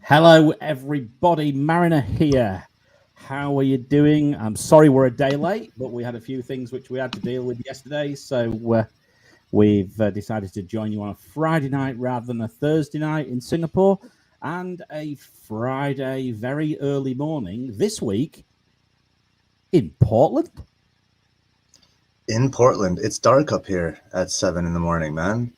Hello, everybody. Mariner here. How are you doing? I'm sorry we're a day late, but we had a few things which we had to deal with yesterday. So we've decided to join you on a Friday night rather than a Thursday night in Singapore and a Friday very early morning this week in Portland. In Portland. It's dark up here at 7 in the morning, man.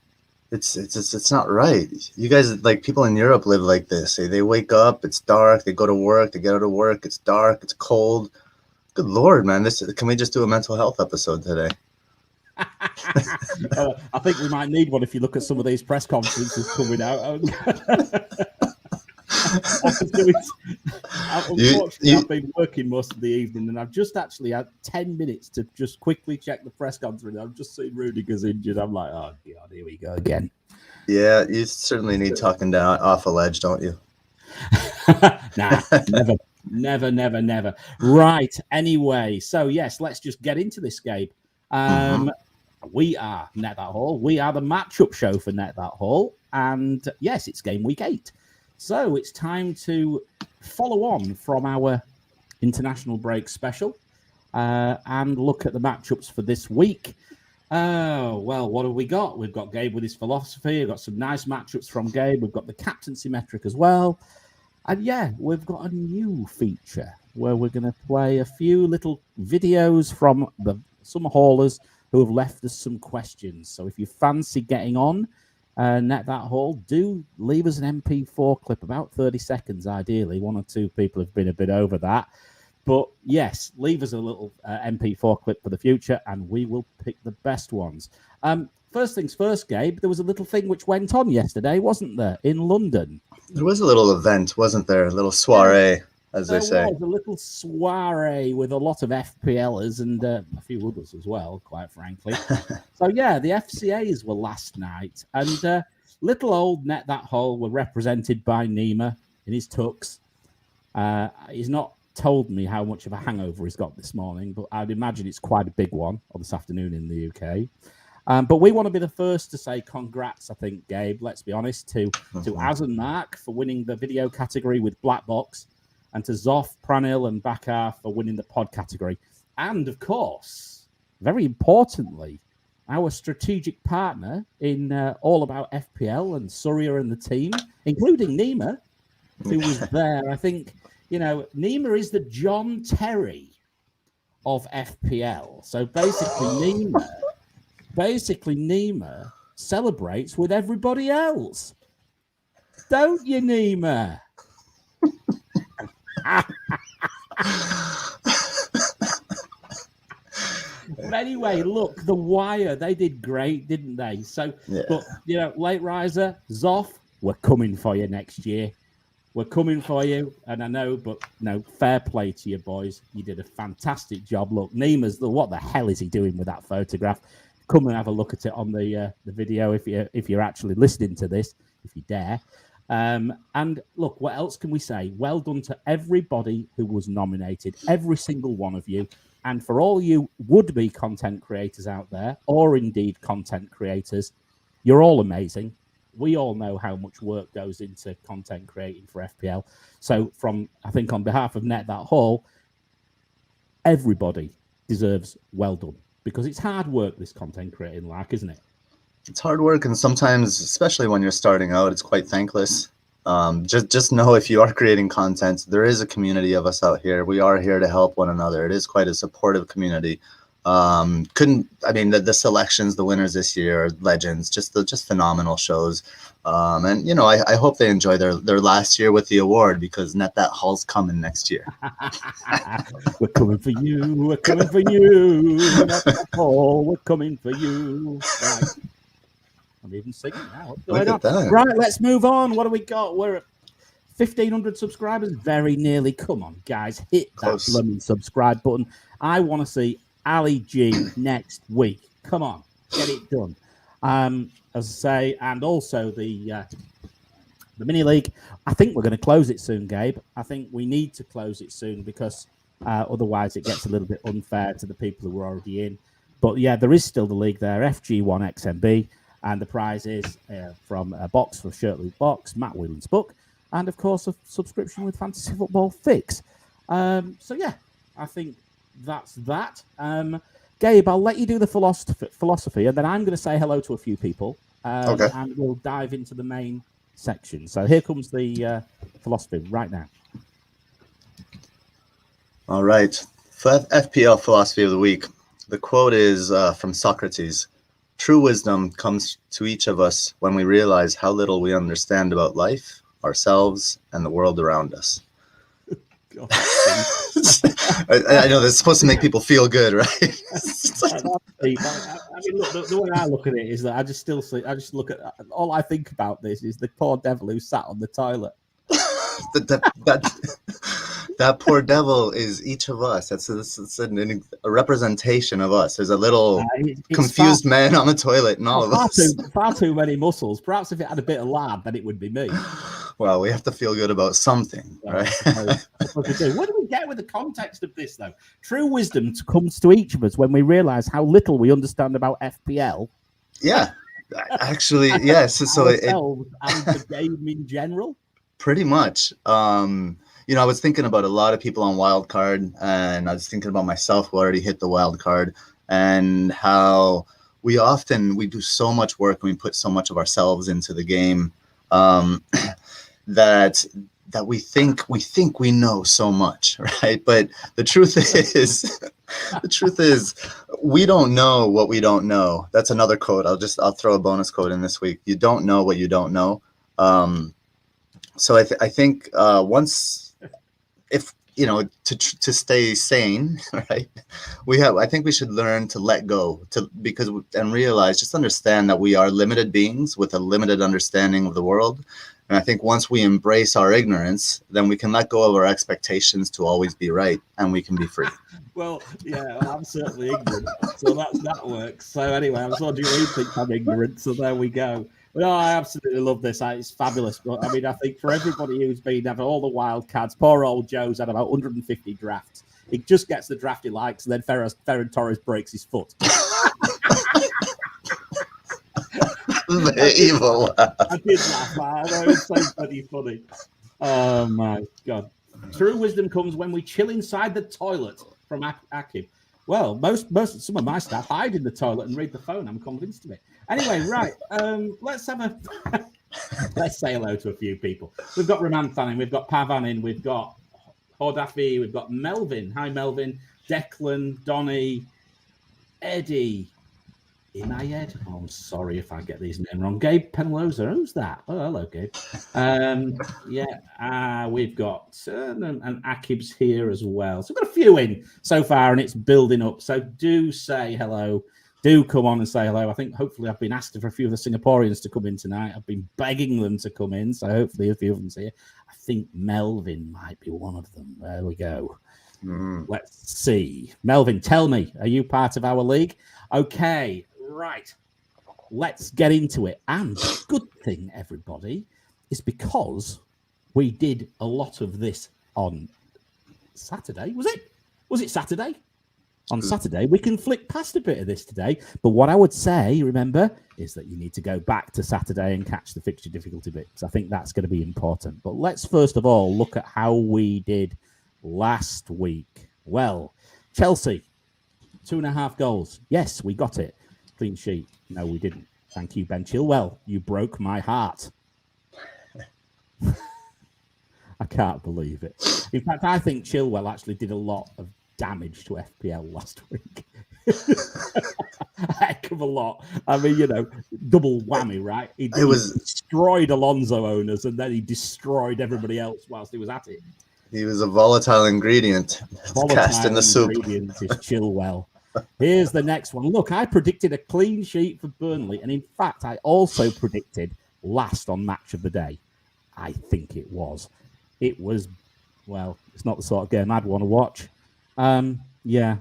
It's not right. You guys, like, people in Europe live like this. They wake up, it's dark, they go to work, they get out of work, it's dark, it's cold. Good Lord, man. Can we just do a mental health episode today? I think we might need one if you look at some of these press conferences coming out. Unfortunately, I've been working most of the evening, and I've just actually had 10 minutes to just quickly check the press conference. I've just seen Rudiger's injured. I'm like, oh God, here we go again. Yeah, you certainly need talking down off a ledge, don't you? Nah, never. Right. Anyway, so yes, let's just get into this, Gabe. We are Net That Haul. We are the matchup show for Net That Haul, and yes, it's Gameweek 8. So it's time to follow on from our international break special and look at the matchups for this week. Oh, well, what have we got? We've got Gabe with his philosophy. We've got some nice matchups from Gabe. We've got the captaincy metric as well. And yeah, we've got a new feature where we're going to play a few little videos from some haulers who have left us some questions. So if you fancy getting on Net That Haul, do leave us an MP4 clip, about 30 seconds ideally. One or two people have been a bit over that. But yes, leave us a little MP4 clip for the future, and we will pick the best ones. First things first, Gabe, there was a little thing which went on yesterday, wasn't there, in London? There was a little event, wasn't there? A little soiree, as they say. There was a little soiree with a lot of FPLers and a few others as well, quite frankly. So, yeah, the FCAs were last night, and little old Net That Haul were represented by Nima in his tux. He's not told me how much of a hangover he's got this morning, but I'd imagine it's quite a big one, or this afternoon in the UK. But we want to be the first to say congrats, I think, Gabe, let's be honest, to Az and Mark for winning the video category with Black Box, and to Zoff, Pranil, and Bakar for winning the pod category. And, of course, very importantly, our strategic partner in All About FPL and Surya and the team, including Nima, who was there. I think, you know, Nima is the John Terry of FPL. So basically Nima celebrates with everybody else. Don't you, Nima? But anyway, look, the Wire, they did great, didn't they? So, yeah. But, you know, late riser, Zoff, we're coming for you next year. We're coming for you, and I know, but no, fair play to you, boys. You did a fantastic job. Look, Nima's, what the hell is he doing with that photograph? Come and have a look at it on the video if you're actually listening to this, if you dare. And look, what else can we say? Well done to everybody who was nominated, every single one of you. And for all you would-be content creators out there, or indeed content creators, you're all amazing. We all know how much work goes into content creating for FPL. So I think on behalf of Net That Haul, everybody deserves well done, because it's hard work, this content creating, isn't it? It's hard work, and sometimes, especially when you're starting out, it's quite thankless. Just know, if you are creating content, there is a community of us out here. We are here to help one another. It is quite a supportive community. The selections, the winners this year are legends, just phenomenal shows. And you know, I hope they enjoy their last year with the award, because Net That Haul's coming next year. We're coming for you. We're coming for you. Net That Haul, we're coming for you. Right. I'm even singing now. What's going on? Right, let's move on. What do we got? We're at 1,500 subscribers, very nearly. Come on, guys, hit that blooming subscribe button. I want to see Ali G next week. Come on, get it done. As I say, and also the mini league. I think we're going to close it soon, Gabe. I think we need to close it soon, because otherwise it gets a little bit unfair to the people who are already in. But yeah, there is still the league there, FG1 XMB, and the prize is from a box for Shirtley Box, Matt Whelan's book. and, of course, a subscription with Fantasy Football Fix. So, yeah, I think that's that. Gabe, I'll let you do the philosophy, and then I'm going to say hello to a few people, Okay. and we'll dive into the main section. So here comes the philosophy right now. All right. For FPL Philosophy of the Week, the quote is from Socrates. True wisdom comes to each of us when we realize how little we understand about life, ourselves, and the world around us. God, I know that's supposed to make people feel good, right? I mean, look, the way I look at it is that I just look at all I think about this is the poor devil who sat on the toilet. That poor devil is each of us. That's a representation of us. There's a little confused man on the toilet in all of us. Far too many muscles. Perhaps if it had a bit of lard, then it would be me. Well, we have to feel good about something, right? What do we get with the context of this, though? True wisdom comes to each of us when we realize how little we understand about FPL. Yeah, actually, yes. So ourselves and the game in general. Pretty much. I was thinking about a lot of people on Wildcard, and I was thinking about myself who already hit the Wildcard, and how we do so much work and we put so much of ourselves into the game that we think we know so much, right? But the truth is we don't know what we don't know. That's another quote. I'll throw a bonus quote in this week. You don't know what you don't know. So I think to stay sane, right? I think we should learn to let go and realize, just understand that we are limited beings with a limited understanding of the world. And I think once we embrace our ignorance, then we can let go of our expectations to always be right, and we can be free. Well, yeah, I'm certainly ignorant, so that works. So anyway, I'm sure you think I'm ignorant, so there we go. No, I absolutely love this. It's fabulous. But I mean, I think for everybody who's been having all the wild cards, poor old Joe's had about 150 drafts. He just gets the draft he likes, and then Ferran Torres breaks his foot. The evil. I did laugh. I know it's so bloody funny. Oh my God. True wisdom comes when we chill inside the toilet from Akib. Well, some of my staff hide in the toilet and read the phone. I'm convinced of it. Anyway, right. Let's say hello to a few people. We've got Raman in, we've got Pavan in, we've got Hordafi, we've got Melvin. Hi, Melvin. Declan, Donny, Eddie, Inayed. Oh, I'm sorry if I get these names wrong. Gabe Penloza. Who's that? Oh, hello, Gabe. We've got and Akib's here as well. So we've got a few in so far, and it's building up. So do say hello. Do come on and say hello. I think hopefully I've been asked for a few of the Singaporeans to come in tonight. I've been begging them to come in, so hopefully a few of them's here. I think Melvin might be one of them. There we go. Let's see. Melvin, tell me, are you part of our league? Okay, right. Let's get into it. And the good thing, everybody, is because we did a lot of this on Saturday. Was it Saturday? On Saturday, we can flick past a bit of this today. But what I would say, remember, is that you need to go back to Saturday and catch the fixture difficulty bits. I think that's going to be important. But let's first of all look at how we did last week. Well, Chelsea, 2.5 goals. Yes, we got it. Clean sheet. No, we didn't. Thank you, Ben Chilwell. You broke my heart. I can't believe it. In fact, I think Chilwell actually did a lot of damage to FPL last week. A heck of a lot. I mean, double whammy, right? He destroyed Alonso owners, and then he destroyed everybody else whilst he was at it. He was a volatile ingredient cast in the soup. Ingredient is Chilwell. Here's the next one. Look, I predicted a clean sheet for Burnley, and in fact, I also predicted last on Match of the Day. I think it was. It was, well, it's not the sort of game I'd want to watch. Yeah.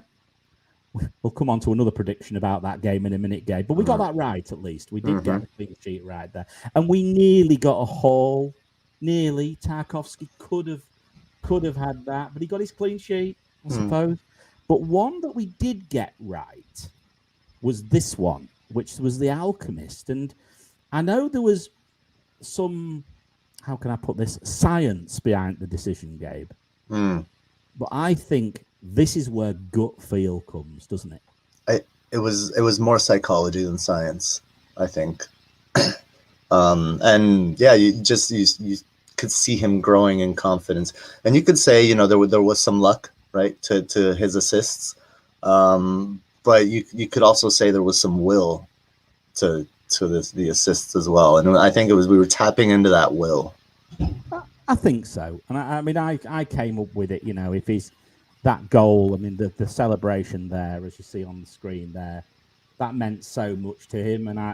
We'll come on to another prediction about that game in a minute, Gabe. But we got that right, at least. We did get the clean sheet right there. And we nearly got a haul. Nearly. Tarkovsky could have had that, but he got his clean sheet, I suppose. But one that we did get right was this one, which was the Alchemist. And I know there was some how can I put this, science behind the decision, Gabe. But I think this is where gut feel comes, doesn't it? It was more psychology than science, I think. And yeah, you could see him growing in confidence, and you could say, you know, there was some luck, right, to his assists, but you could also say there was some will to the assists as well, and I think we were tapping into that will. I think so, and I mean, I came up with it. You know, if he's that goal, I mean, the celebration there, as you see on the screen there, that meant so much to him, and I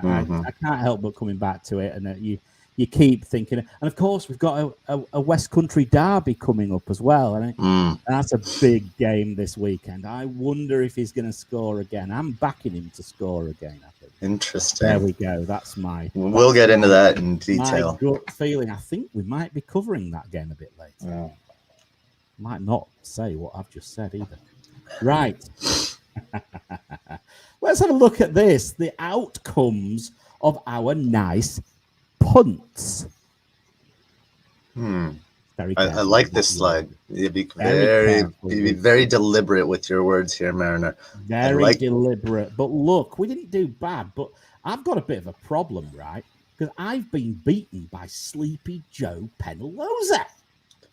can't help but coming back to it, and you keep thinking, and of course we've got a West Country derby coming up as well, and that's a big game this weekend. I wonder if he's going to score again. I'm backing him to score again, I think. Interesting. There we go. We'll get into that in detail. My gut feeling. I think we might be covering that game a bit later. Yeah. Might not say what I've just said either. Right. Let's have a look at this. The outcomes of our nice punts. I like this slide. You'd be very deliberate with your words here, Mariner. Very deliberate. But look, we didn't do bad, but I've got a bit of a problem, right? Because I've been beaten by Sleepy Joe Penaloza.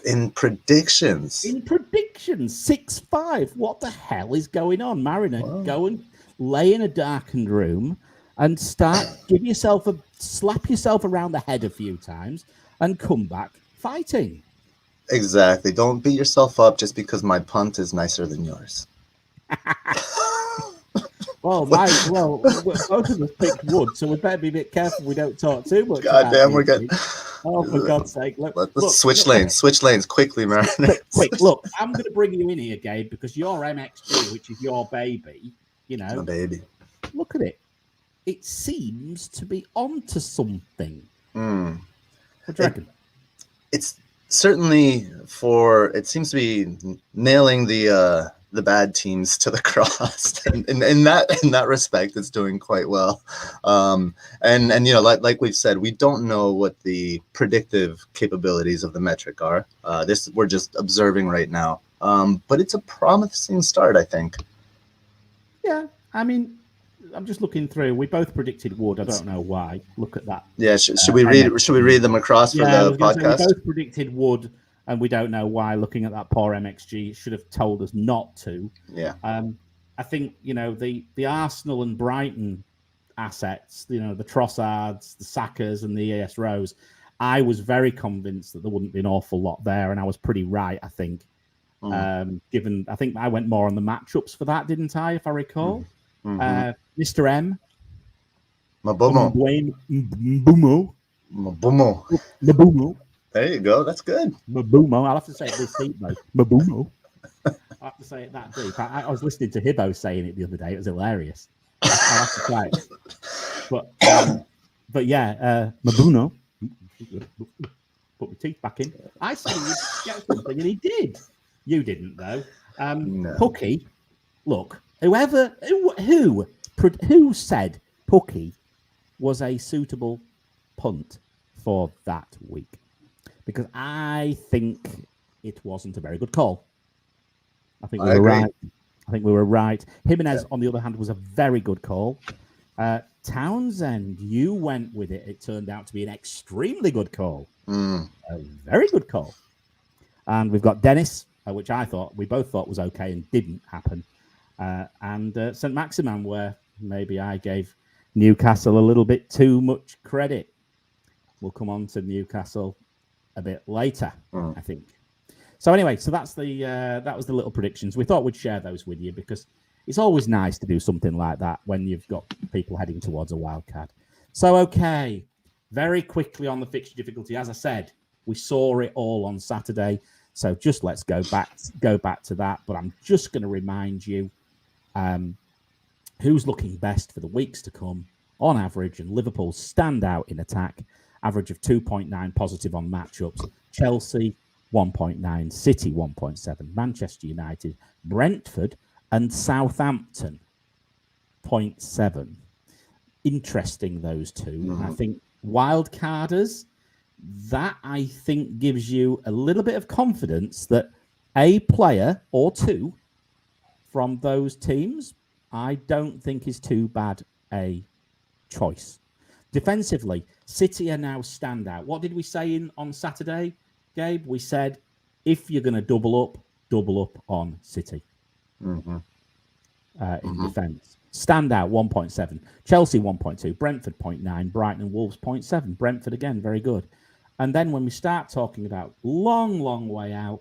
In predictions. 6-5. What the hell is going on, Mariner? Wow. Go and lay in a darkened room and slap yourself around the head a few times and come back fighting. Exactly. Don't beat yourself up just because my punt is nicer than yours. Well, both of us picked wood, so we better be a bit careful we don't talk too much. Goddamn, we're getting. Oh, for God's sake! Let's switch lanes quickly, man. Quick, look, I'm going to bring you in here, Gabe, because your MXG, which is your baby, you know, my baby. Look at it. It seems to be onto something. What do you reckon? It's certainly it seems to be nailing the bad teams to the cross. And in that respect, it's doing quite well. And you know, like we've said, we don't know what the predictive capabilities of the metric are. We're just observing right now. But it's a promising start, I think. Yeah, I mean, I'm just looking through. We both predicted wood. I don't know why. Look at that. Yeah, should we read them across for the podcast? We both predicted wood, and we don't know why. Looking at that poor MXG, should have told us not to. Yeah. I think, you know, the Arsenal and Brighton assets, you know, the Trossards, the Sackers, and the ES Rose. I was very convinced that there wouldn't be an awful lot there, and I was pretty right, I think. Given, I think I went more on the matchups for that, didn't I, if I recall? Mr. M. Mabumo. There you go. That's good. Mabumo. I'll have to say it this deep, though. Mabumo. I'll have to say it that deep. I was listening to Hibbo saying it the other day. It was hilarious. I'll have to say it. But yeah, Mabuno. Put my teeth back in. I said he'd get something, and he did. You didn't, though. No. Pucky, look, who said Pucky was a suitable punt for that week? Because I think it wasn't a very good call. I think we were right. Jimenez, on the other hand, was a very good call. Townsend, you went with it. It turned out to be an extremely good call. A very good call. And we've got Dennis, which we both thought was okay and didn't happen. And St. Maximin, where maybe I gave Newcastle a little bit too much credit. We'll come on to Newcastle a bit later, I think. So anyway, so that was the little predictions. We thought we'd share those with you because it's always nice to do something like that when you've got people heading towards a wild card. So, okay, very quickly on the fixture difficulty. As I said, we saw it all on Saturday. So just let's go back to that. But I'm just going to remind you who's looking best for the weeks to come on average. And Liverpool stand out in attack, average of 2.9 positive on matchups. Chelsea, 1.9. City, 1.7. Manchester United, Brentford, and Southampton, 0.7. Interesting, those two. I think wildcarders, that I think gives you a little bit of confidence that a player or two from those teams, I don't think is too bad a choice. Defensively, City are now standout. What did we say on Saturday, Gabe? We said if you're going to double up on City in defence. Standout 1.7, Chelsea 1.2, Brentford 0.9, Brighton and Wolves 0.7. Brentford again, very good. And then when we start talking about long way out,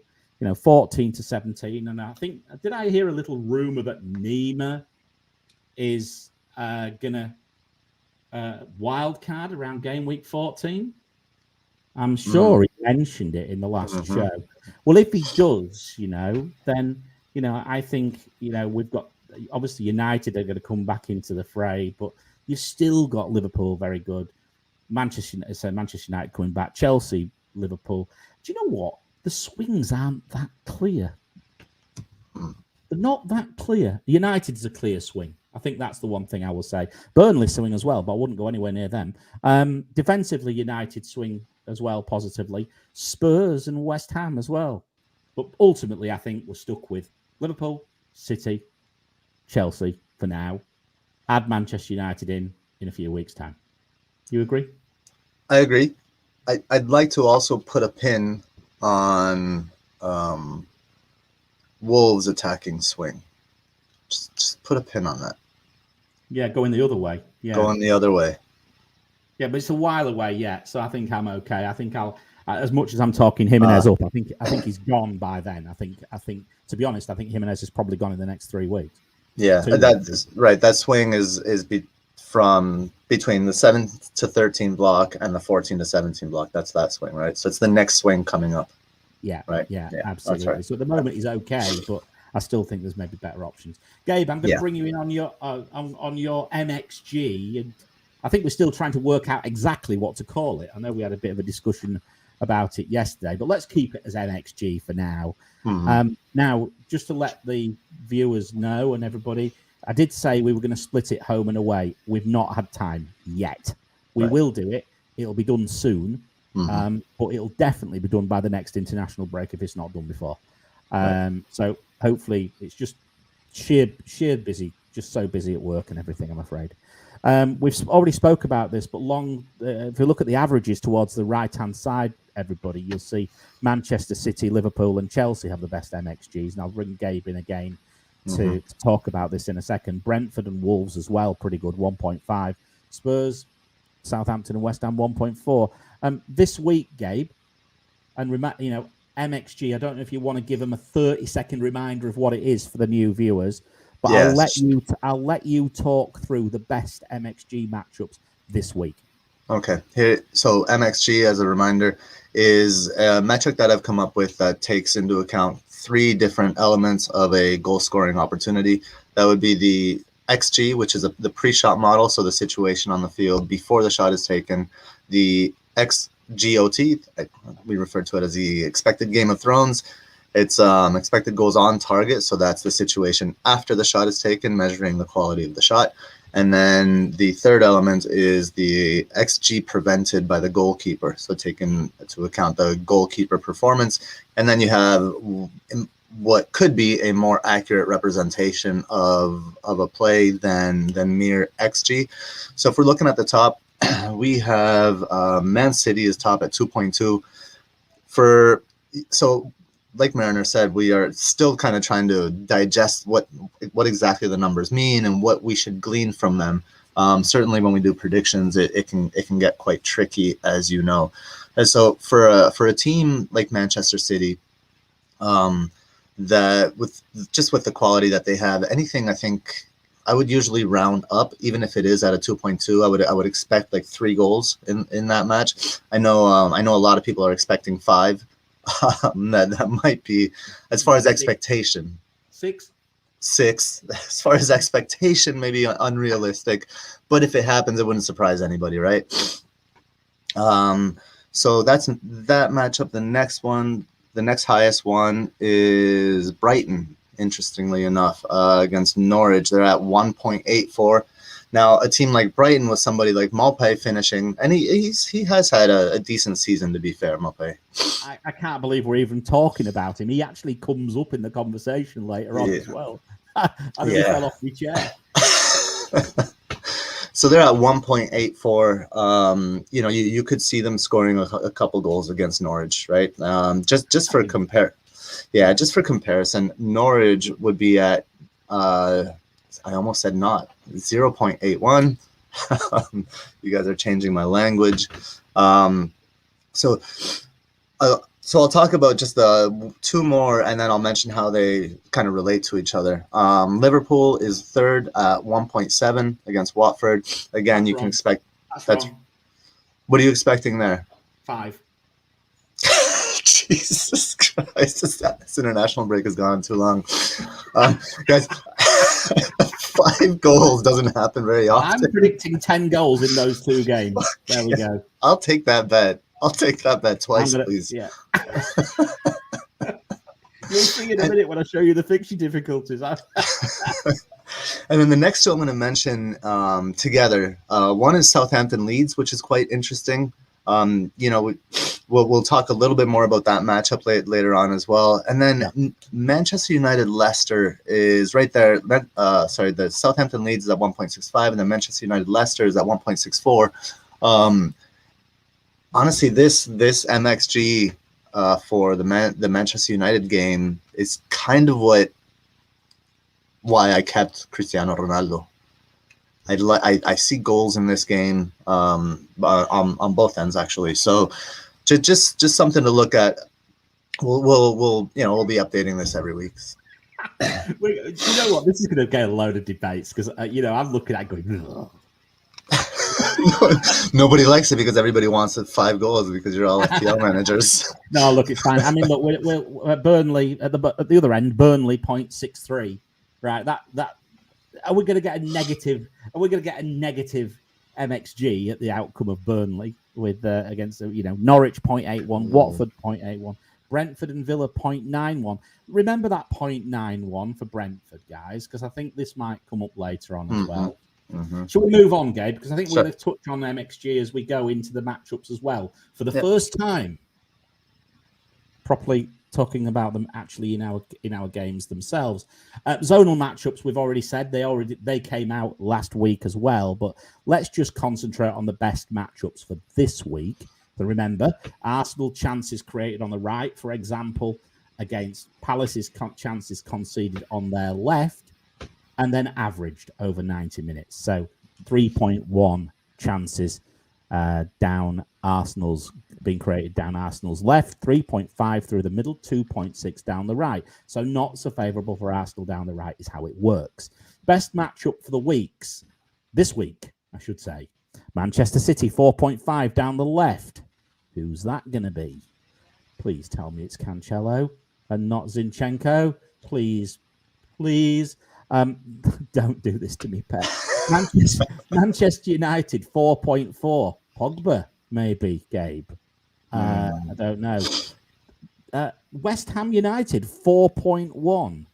14 to 17, and I think, did I hear a little rumor that Nima is gonna wildcard around game week 14? I'm sure he mentioned it in the last show. Well, if he does, then I think we've got, obviously United are going to come back into the fray, but you've still got Liverpool very good. Manchester United coming back, Chelsea, Liverpool. Do you know what? The swings aren't that clear. They're not that clear. United's a clear swing. I think that's the one thing I will say. Burnley swing as well, but I wouldn't go anywhere near them. Defensively, United swing as well positively. Spurs and West Ham as well. But ultimately, I think we're stuck with Liverpool, City, Chelsea for now. Add Manchester United in a few weeks' time. You agree? I agree. I'd like to also put a pin on Wolves attacking swing. Just put a pin on that. Yeah, going the other way. Yeah, going the other way. Yeah, but it's a while away yet, so I think I'm okay. I think I'll, as much as I'm talking Jimenez up, I think he's gone by then. I think to be honest, I think Jimenez is probably gone in the next 3 weeks. Yeah, that's right. That swing is from between the 7 to 13 block and the 14 to 17 block. That's that swing, right? So it's the next swing coming up. Yeah, right. Yeah, absolutely. Right. So at the moment he's okay, but I still think there's maybe better options. Gabe, I'm going to bring you in on your MXG, and I think we're still trying to work out exactly what to call it. I know we had a bit of a discussion about it yesterday, but let's keep it as MXG for now. Now, just to let the viewers know and everybody, I did say we were going to split it home and away. We've not had time yet. We will do it. It'll be done soon, but it'll definitely be done by the next international break if it's not done before. So hopefully it's just sheer busy, just so busy at work and everything, I'm afraid. We've already spoke about this, but if you look at the averages towards the right-hand side, everybody, you'll see Manchester City, Liverpool, and Chelsea have the best MXGs. And I'll bring Gabe in again to talk about this in a second. Brentford and Wolves as well, pretty good, 1.5. Spurs, Southampton, and West Ham, 1.4. This week, Gabe, and MXG, I don't know if you want to give them a 30-second reminder of what it is for the new viewers. But yes. I'll let you talk through the best MXG matchups this week. Okay. So MXG, as a reminder, is a metric that I've come up with that takes into account 3 different elements of a goal-scoring opportunity. That would be the XG, which is the pre-shot model, so the situation on the field before the shot is taken. The Gw8, we refer to it as the expected Game of Thrones. It's expected goals on target, so that's the situation after the shot is taken, measuring the quality of the shot. And then the third element is the XG prevented by the goalkeeper, so taking into account the goalkeeper performance. And then you have what could be a more accurate representation of a play than mere XG. So if we're looking at the top, we have Man City is top at 2.2. Like Mariner said, we are still kind of trying to digest what exactly the numbers mean and what we should glean from them. Certainly, when we do predictions, it can get quite tricky, as you know. And so, for a team like Manchester City, that with the quality that they have, anything I think I would usually round up, even if it is at a 2.2. I would expect like 3 goals in that match. I know a lot of people are expecting 5. That might be, as far as expectation, 6 as far as expectation, maybe unrealistic, but if it happens, it wouldn't surprise anybody, right? So that's that matchup. The next highest one is Brighton, interestingly enough, against Norwich. They're at 1.84. Now, a team like Brighton with somebody like Maupay finishing, and he has had a decent season, to be fair, Maupay. I can't believe we're even talking about him. He actually comes up in the conversation later on as well. I nearly fell off my chair. So they're at 1.84. You could see them scoring a couple goals against Norwich, right? Just for comparison, Norwich would be at I almost said not 0.81. You guys are changing my language. So I'll talk about just the two more, and then I'll mention how they kind of relate to each other. Liverpool is third at 1.7 against Watford. Again, you can expect that's what are you expecting there? 5. Jesus Christ, this international break has gone too long. Guys, 5 goals doesn't happen very often. I'm predicting 10 goals in those 2 games. There we go. I'll take that bet. Twice, please. Yeah. You'll see in a minute when I show you the fixture difficulties. And then the next two I'm going to mention together. One is Southampton Leeds, which is quite interesting. We'll talk a little bit more about that matchup later on as well. And then Manchester United Leicester is right there. The Southampton Leeds is at 1.65, and then Manchester United Leicester is at 1.64. Honestly, this MXG for the Manchester United game is kind of why I kept Cristiano Ronaldo. I see goals in this game on both ends, actually. So just something to look at. We'll be updating this every week. You know what? This is going to get a load of debates because I'm looking at it going. Ugh. Nobody likes it because everybody wants 5 goals because you're all FPL managers. No, look, it's fine. I mean, look, we're at Burnley at the other end. Burnley 0.63, right? That are we going to get a negative? Are we going to get a negative MXG at the outcome of Burnley with against Norwich 0.81, Watford 0.81, Brentford and Villa 0.91? Remember that 0.91 for Brentford, guys, because I think this might come up later on as well. Mm-hmm. Shall we move on, Gabe? Because I think we're going to touch on MXG as we go into the matchups as well for the first time. Properly talking about them actually in our games themselves. Zonal matchups, we've already said they came out last week as well. But let's just concentrate on the best matchups for this week. So remember, Arsenal chances created on the right, for example, against Palace's chances conceded on their left. And then averaged over 90 minutes. So 3.1 chances down Arsenal's being created down Arsenal's left, 3.5 through the middle, 2.6 down the right. So not so favourable for Arsenal down the right is how it works. Best matchup for this week, I should say. Manchester City, 4.5 down the left. Who's that going to be? Please tell me it's Cancelo and not Zinchenko. Please. Don't do this to me, pet. Manchester United 4.4. Pogba, maybe, Gabe. I don't know. West Ham United 4.1.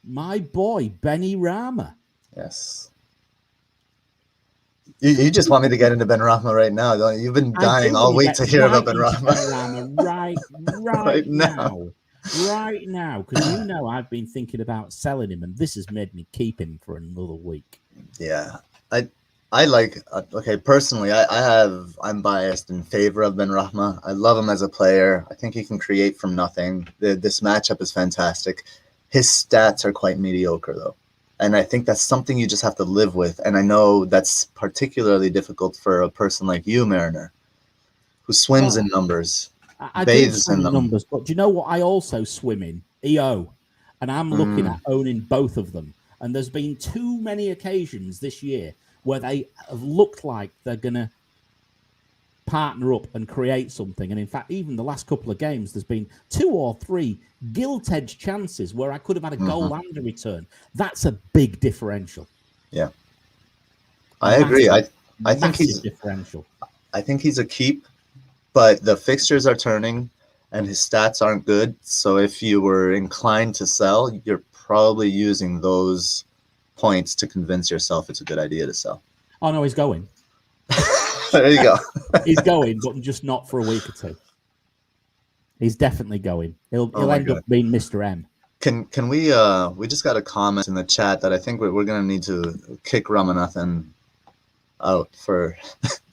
My boy, Benny Rama. Yes. You just want me to get into Ben Rama right now, don't you? You've been dying all week to hear about Ben Rama. Right now. Right now, because I've been thinking about selling him, and this has made me keep him for another week. Yeah, I like. Personally, I'm biased in favor of Ben Rahma. I love him as a player. I think he can create from nothing. This matchup is fantastic. His stats are quite mediocre though, and I think that's something you just have to live with. And I know that's particularly difficult for a person like you, Mariner, who swims in numbers. I do swim in numbers, but do you know what I also swim in? EO. And I'm looking at owning both of them. And there's been too many occasions this year where they have looked like they're going to partner up and create something. And in fact, even the last couple of games, there's been 2 or 3 gilt-edged chances where I could have had a goal and a return. That's a big differential. Yeah. I agree. I think he's differential. I think he's a keep. But the fixtures are turning and his stats aren't good. So if you were inclined to sell, you're probably using those points to convince yourself it's a good idea to sell. Oh no, he's going. There you go. He's going, but just not for a week or two. He's definitely going. He'll end up being Mr. M. Can we just got a comment in the chat that I think we're gonna need to kick Ramanathan out for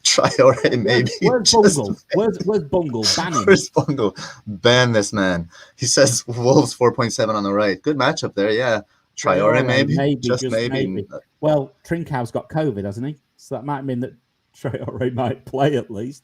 Traore maybe. Where's Bungle? Where's Bungle? Ban him. Where's Bungle? Ban this man. He says Wolves 4.7 on the right. Good matchup there, yeah. Traore maybe? Just maybe. Well, Trincau's got COVID, hasn't he? So that might mean that Traore might play at least.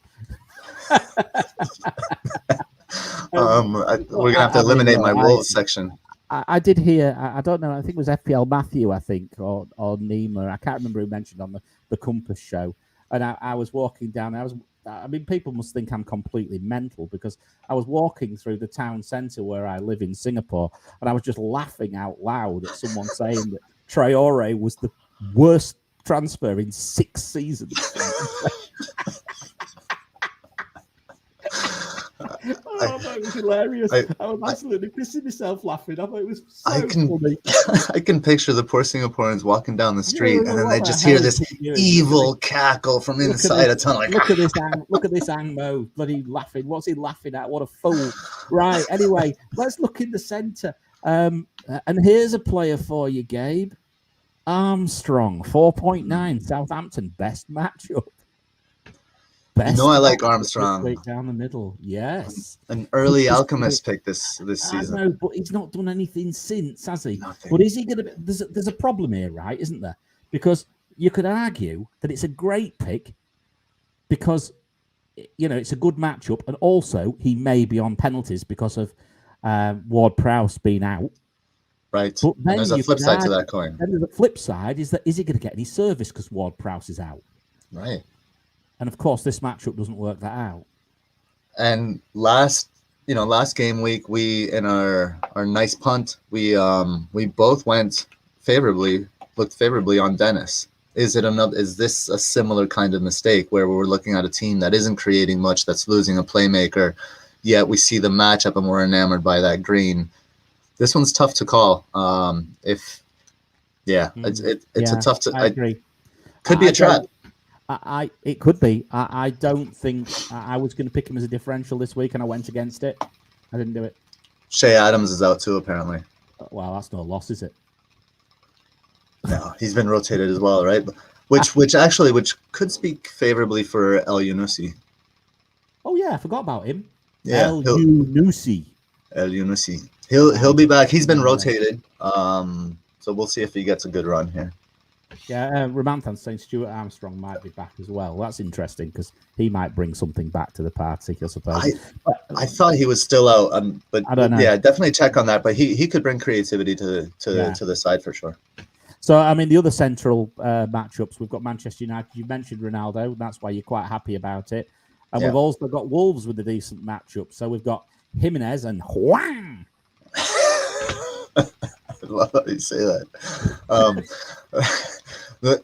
We're gonna have to eliminate my Wolves section. I did hear, I don't know, I think it was FPL Matthew, I think, or Nima. I can't remember who mentioned on the Compass show. And I was walking down. I mean, people must think I'm completely mental because I was walking through the town centre where I live in Singapore, and I was just laughing out loud at someone saying that Traore was the worst transfer in 6 seasons. That was hilarious. I was absolutely pissing myself laughing. I thought it was so funny. I can picture the poor Singaporeans walking down the street, and then they just hear this evil cackle from inside a tunnel. Like, look at this Angmo bloody laughing. What's he laughing at? What a fool! Right. Anyway, let's look in the centre. And here's a player for you, Gabe. Armstrong, 4.9. Southampton, best matchup. I like Armstrong. Right down the middle, yes. An early Alchemist pick this season. I know, but he's not done anything since, has he? Nothing. But is he going to be... There's a problem here, right, isn't there? Because you could argue that it's a great pick because, it's a good matchup, and also he may be on penalties because of Ward-Prowse being out. Right. But then there's a flip side to that coin. Then the flip side is he going to get any service because Ward-Prowse is out? Right. And of course, this matchup doesn't work that out. And last game week, we in our nice punt, we both looked favorably on Dennis. Is this a similar kind of mistake where we're looking at a team that isn't creating much, that's losing a playmaker, yet we see the matchup and we're enamored by that green? This one's tough to call. It's a tough to. I agree. Could be a trap. It could be. I don't think I was going to pick him as a differential this week, and I went against it. I didn't do it. Shea Adams is out too, apparently. Well, that's no loss, is it? No, he's been rotated as well, right? Which could speak favorably for El Yunusi. Oh yeah, I forgot about him. Yeah, El Yunusi. He'll be back. He's been rotated. So we'll see if he gets a good run here. Yeah, Ramanthan's saying Stuart Armstrong might be back as well. That's interesting because he might bring something back to the party, I suppose. I thought he was still out, but I don't know. Yeah, definitely check on that. But he could bring creativity to the side for sure. So, I mean, the other central matchups, we've got Manchester United. You mentioned Ronaldo. That's why you're quite happy about it. And we've also got Wolves with a decent matchup. So we've got Jimenez and Huang. I love how you say that.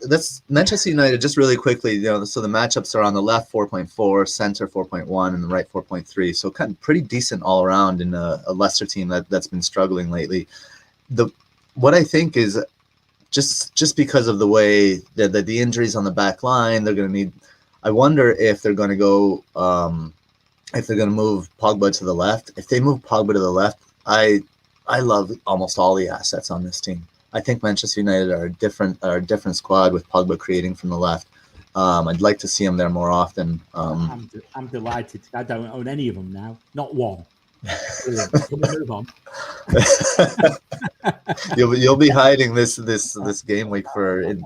That's Manchester United. Just really quickly, so the matchups are on the left 4.4, center 4.1, and the right 4.3. So kind of pretty decent all around in a Leicester team that's been struggling lately. What I think is just because of the way that the injuries on the back line, they're going to need. I wonder if they're going to go. If they're going to move Pogba to the left. If they move Pogba to the left, I love almost all the assets on this team. I think Manchester United are a different squad with Pogba creating from the left. I'd like to see him there more often. I'm delighted. I don't own any of them now. Not one. Can we move on? You'll be hiding this game week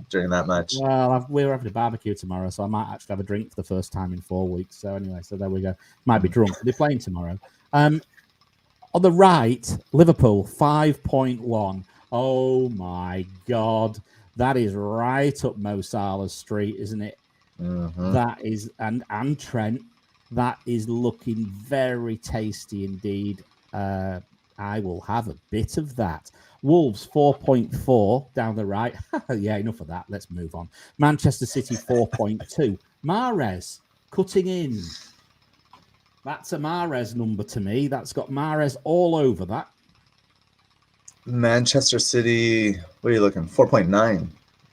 during that match. Well, we're having a barbecue tomorrow, so I might actually have a drink for the first time in 4 weeks. So anyway, so there we go. Might be drunk. They're playing tomorrow. On the right, Liverpool 5.1. Oh my God, that is right up Mo Salah's street, isn't it? Mm-hmm. That is, and Trent. That is looking very tasty indeed. I will have a bit of that. Wolves 4.4 down the right. Yeah, enough of that. Let's move on. Manchester City 4.2. Mahrez cutting in. That's a Mahrez number to me. That's got Mahrez all over that. Manchester City, what are you looking? 4.9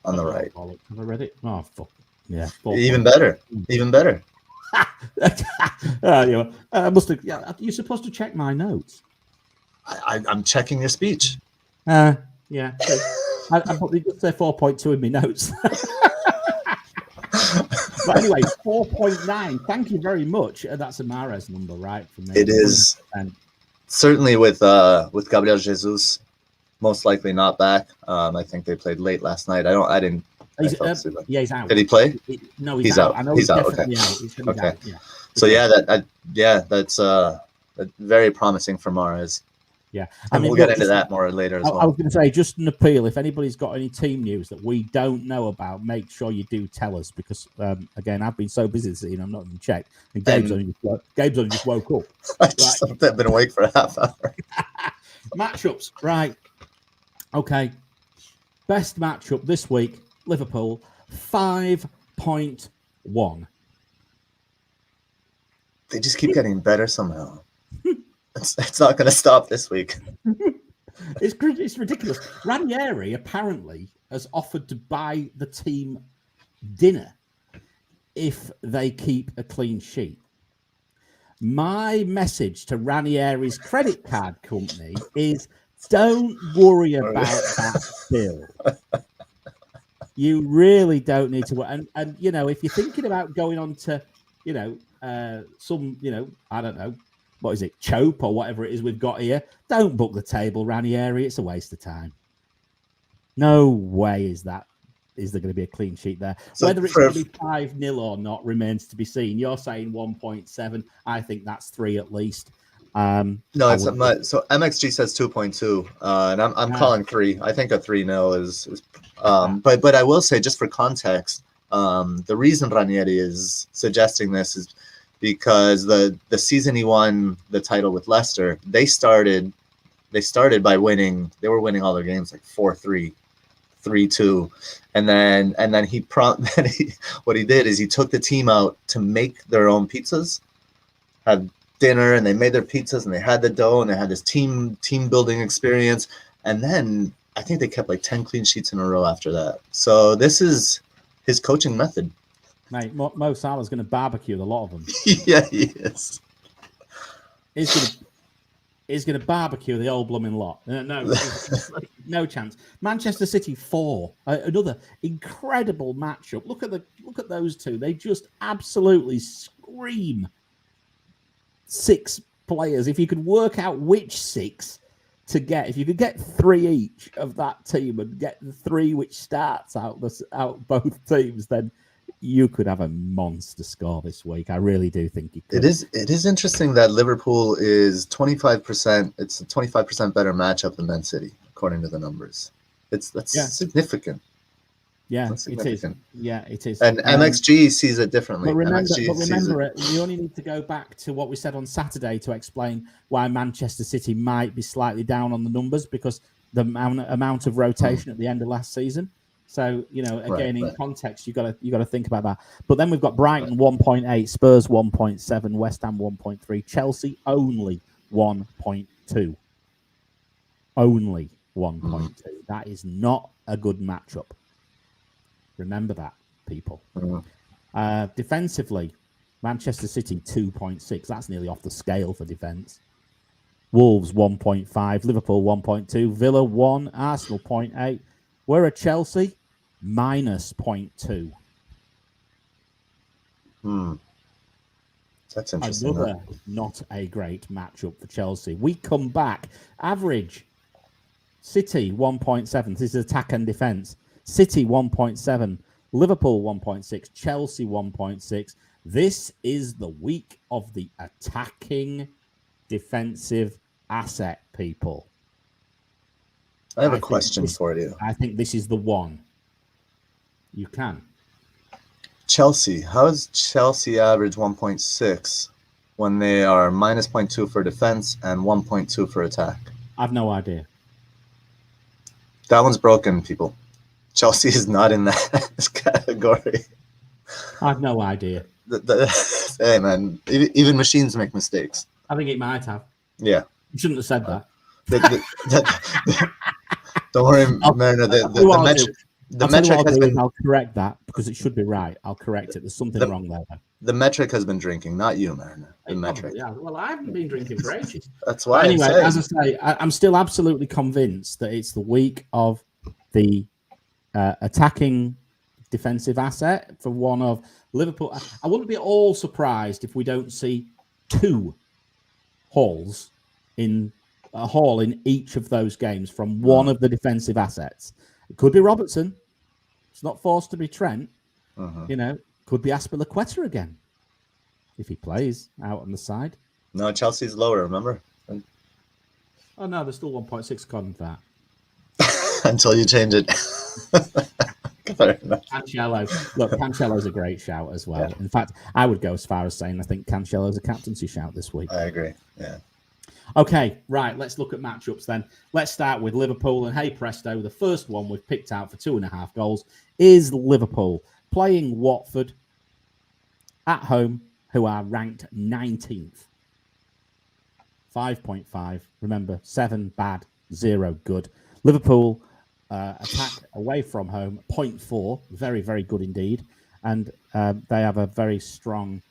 on the right. Have I read it? Oh, fuck. Yeah. Even better. Even better. Must have. Yeah, you're supposed to check my notes. I'm checking your speech. Yeah. I probably just say 4.2 in my notes. But anyway, 4.9. Thank you very much. That's a Mahrez number, right? For me, It is 100%. Certainly with Gabriel Jesus most likely not back. I think they played late last night. I didn't. He's out. Did he play? No, he's out. I know he's out. Definitely Okay. out. He's okay. Out. Yeah. So that's very promising for Mahrez. Yeah, and we'll get into that more later as well. I was going to say, just an appeal, if anybody's got any team news that we don't know about, make sure you do tell us, because again, I've been so busy this evening, I'm not even checked, and Gabe's only just woke up. I've been awake for a half hour. Matchups, right? Okay, best matchup this week: Liverpool 5.1. They just keep getting better somehow. It's not going to stop this week. It's ridiculous. Ranieri apparently has offered to buy the team dinner if they keep a clean sheet. My message to Ranieri's credit card company is, don't worry about that bill. You really don't need to. And if you're thinking about going on to, some, I don't know, what is it, Chope or whatever it is we've got here, don't book the table, Ranieri. It's a waste of time. No way is there going to be a clean sheet there. So whether it's going to be 5-0 or not remains to be seen. You're saying 1.7. I think that's 3 at least. No, it's so MXG says 2.2, and I'm calling 3. I think a 3-0 is but I will say, just for context, the reason Ranieri is suggesting this is because the season he won the title with Leicester, they started by winning. They were winning all their games like 4-3, 3-2, and then what he did is he took the team out to make their own pizzas, had dinner, and they made their pizzas, and they had the dough, and they had this team building experience, and then I think they kept like 10 clean sheets in a row after that. So this is his coaching method. Mate, Mo Salah's going to barbecue a lot of them. Yeah, he is. He's going to barbecue the old blooming lot. No chance. Manchester City 4, another incredible matchup. Look at those two. They just absolutely scream 6 players. If you could work out which 6 to get, if you could get 3 each of that team and get the 3 which starts out both teams, then you could have a monster score this week. I really do think you could. It is interesting that Liverpool is 25%. It's a 25% better matchup than Man City, according to the numbers. That's significant. Yeah, it is. Yeah, it is. And MXG sees it differently. But remember, you only need to go back to what we said on Saturday to explain why Manchester City might be slightly down on the numbers, because the amount of rotation at the end of last season. So, again, in context, you got to think about that. But then we've got Brighton 1.8, Spurs 1.7, West Ham 1.3, Chelsea only 1.2. Only 1.2. That is not a good matchup. Remember that, people. Defensively, Manchester City 2.6. That's nearly off the scale for defence. Wolves 1.5, Liverpool 1.2, Villa 1, Arsenal 0.8. Where are Chelsea? Minus 0.2. That's interesting. Another not a great matchup for Chelsea. We come back. Average. City 1.7. This is attack and defence. City 1.7. Liverpool 1.6. Chelsea 1.6. This is the week of the attacking defensive asset, people. I have a question for you. I think this is the one. You can. Chelsea. How does Chelsea average 1.6 when they are minus 0.2 for defense and 1.2 for attack? I've no idea. That one's broken, people. Chelsea is not in that category. I've no idea. Hey, man. Even machines make mistakes. I think it might have. Yeah. You shouldn't have said that. Don't worry, Marina. The metric has been. I'll correct that because it should be right. I'll correct it. There's something wrong there. The metric has been drinking, not you, man. The metric. Yeah. Well, I haven't been drinking for ages. That's why. But anyway, as I say, I'm still absolutely convinced that it's the week of the attacking defensive asset for one of Liverpool. I wouldn't be at all surprised if we don't see 2 hauls in a haul in each of those games from one of the defensive assets. It could be Robertson. It's not forced to be Trent. You know, could be Aspilicueta again if he plays out on the side. No, Chelsea's lower, remember? Oh, no, there's still 1.6 according to that. Until you change it. Cancelo. Look, Cancelo's a great shout as well. Yeah. In fact, I would go as far as saying I think Cancelo's a captaincy shout this week. I agree, yeah. Okay, right, let's look at matchups then. Let's start with Liverpool. And hey, presto, the first one we've picked out for 2.5 goals is Liverpool playing Watford at home, who are ranked 19th. 5.5. Remember, 7 bad, 0 good. Liverpool attack away from home, 0.4. Very, very good indeed. And they have a very strong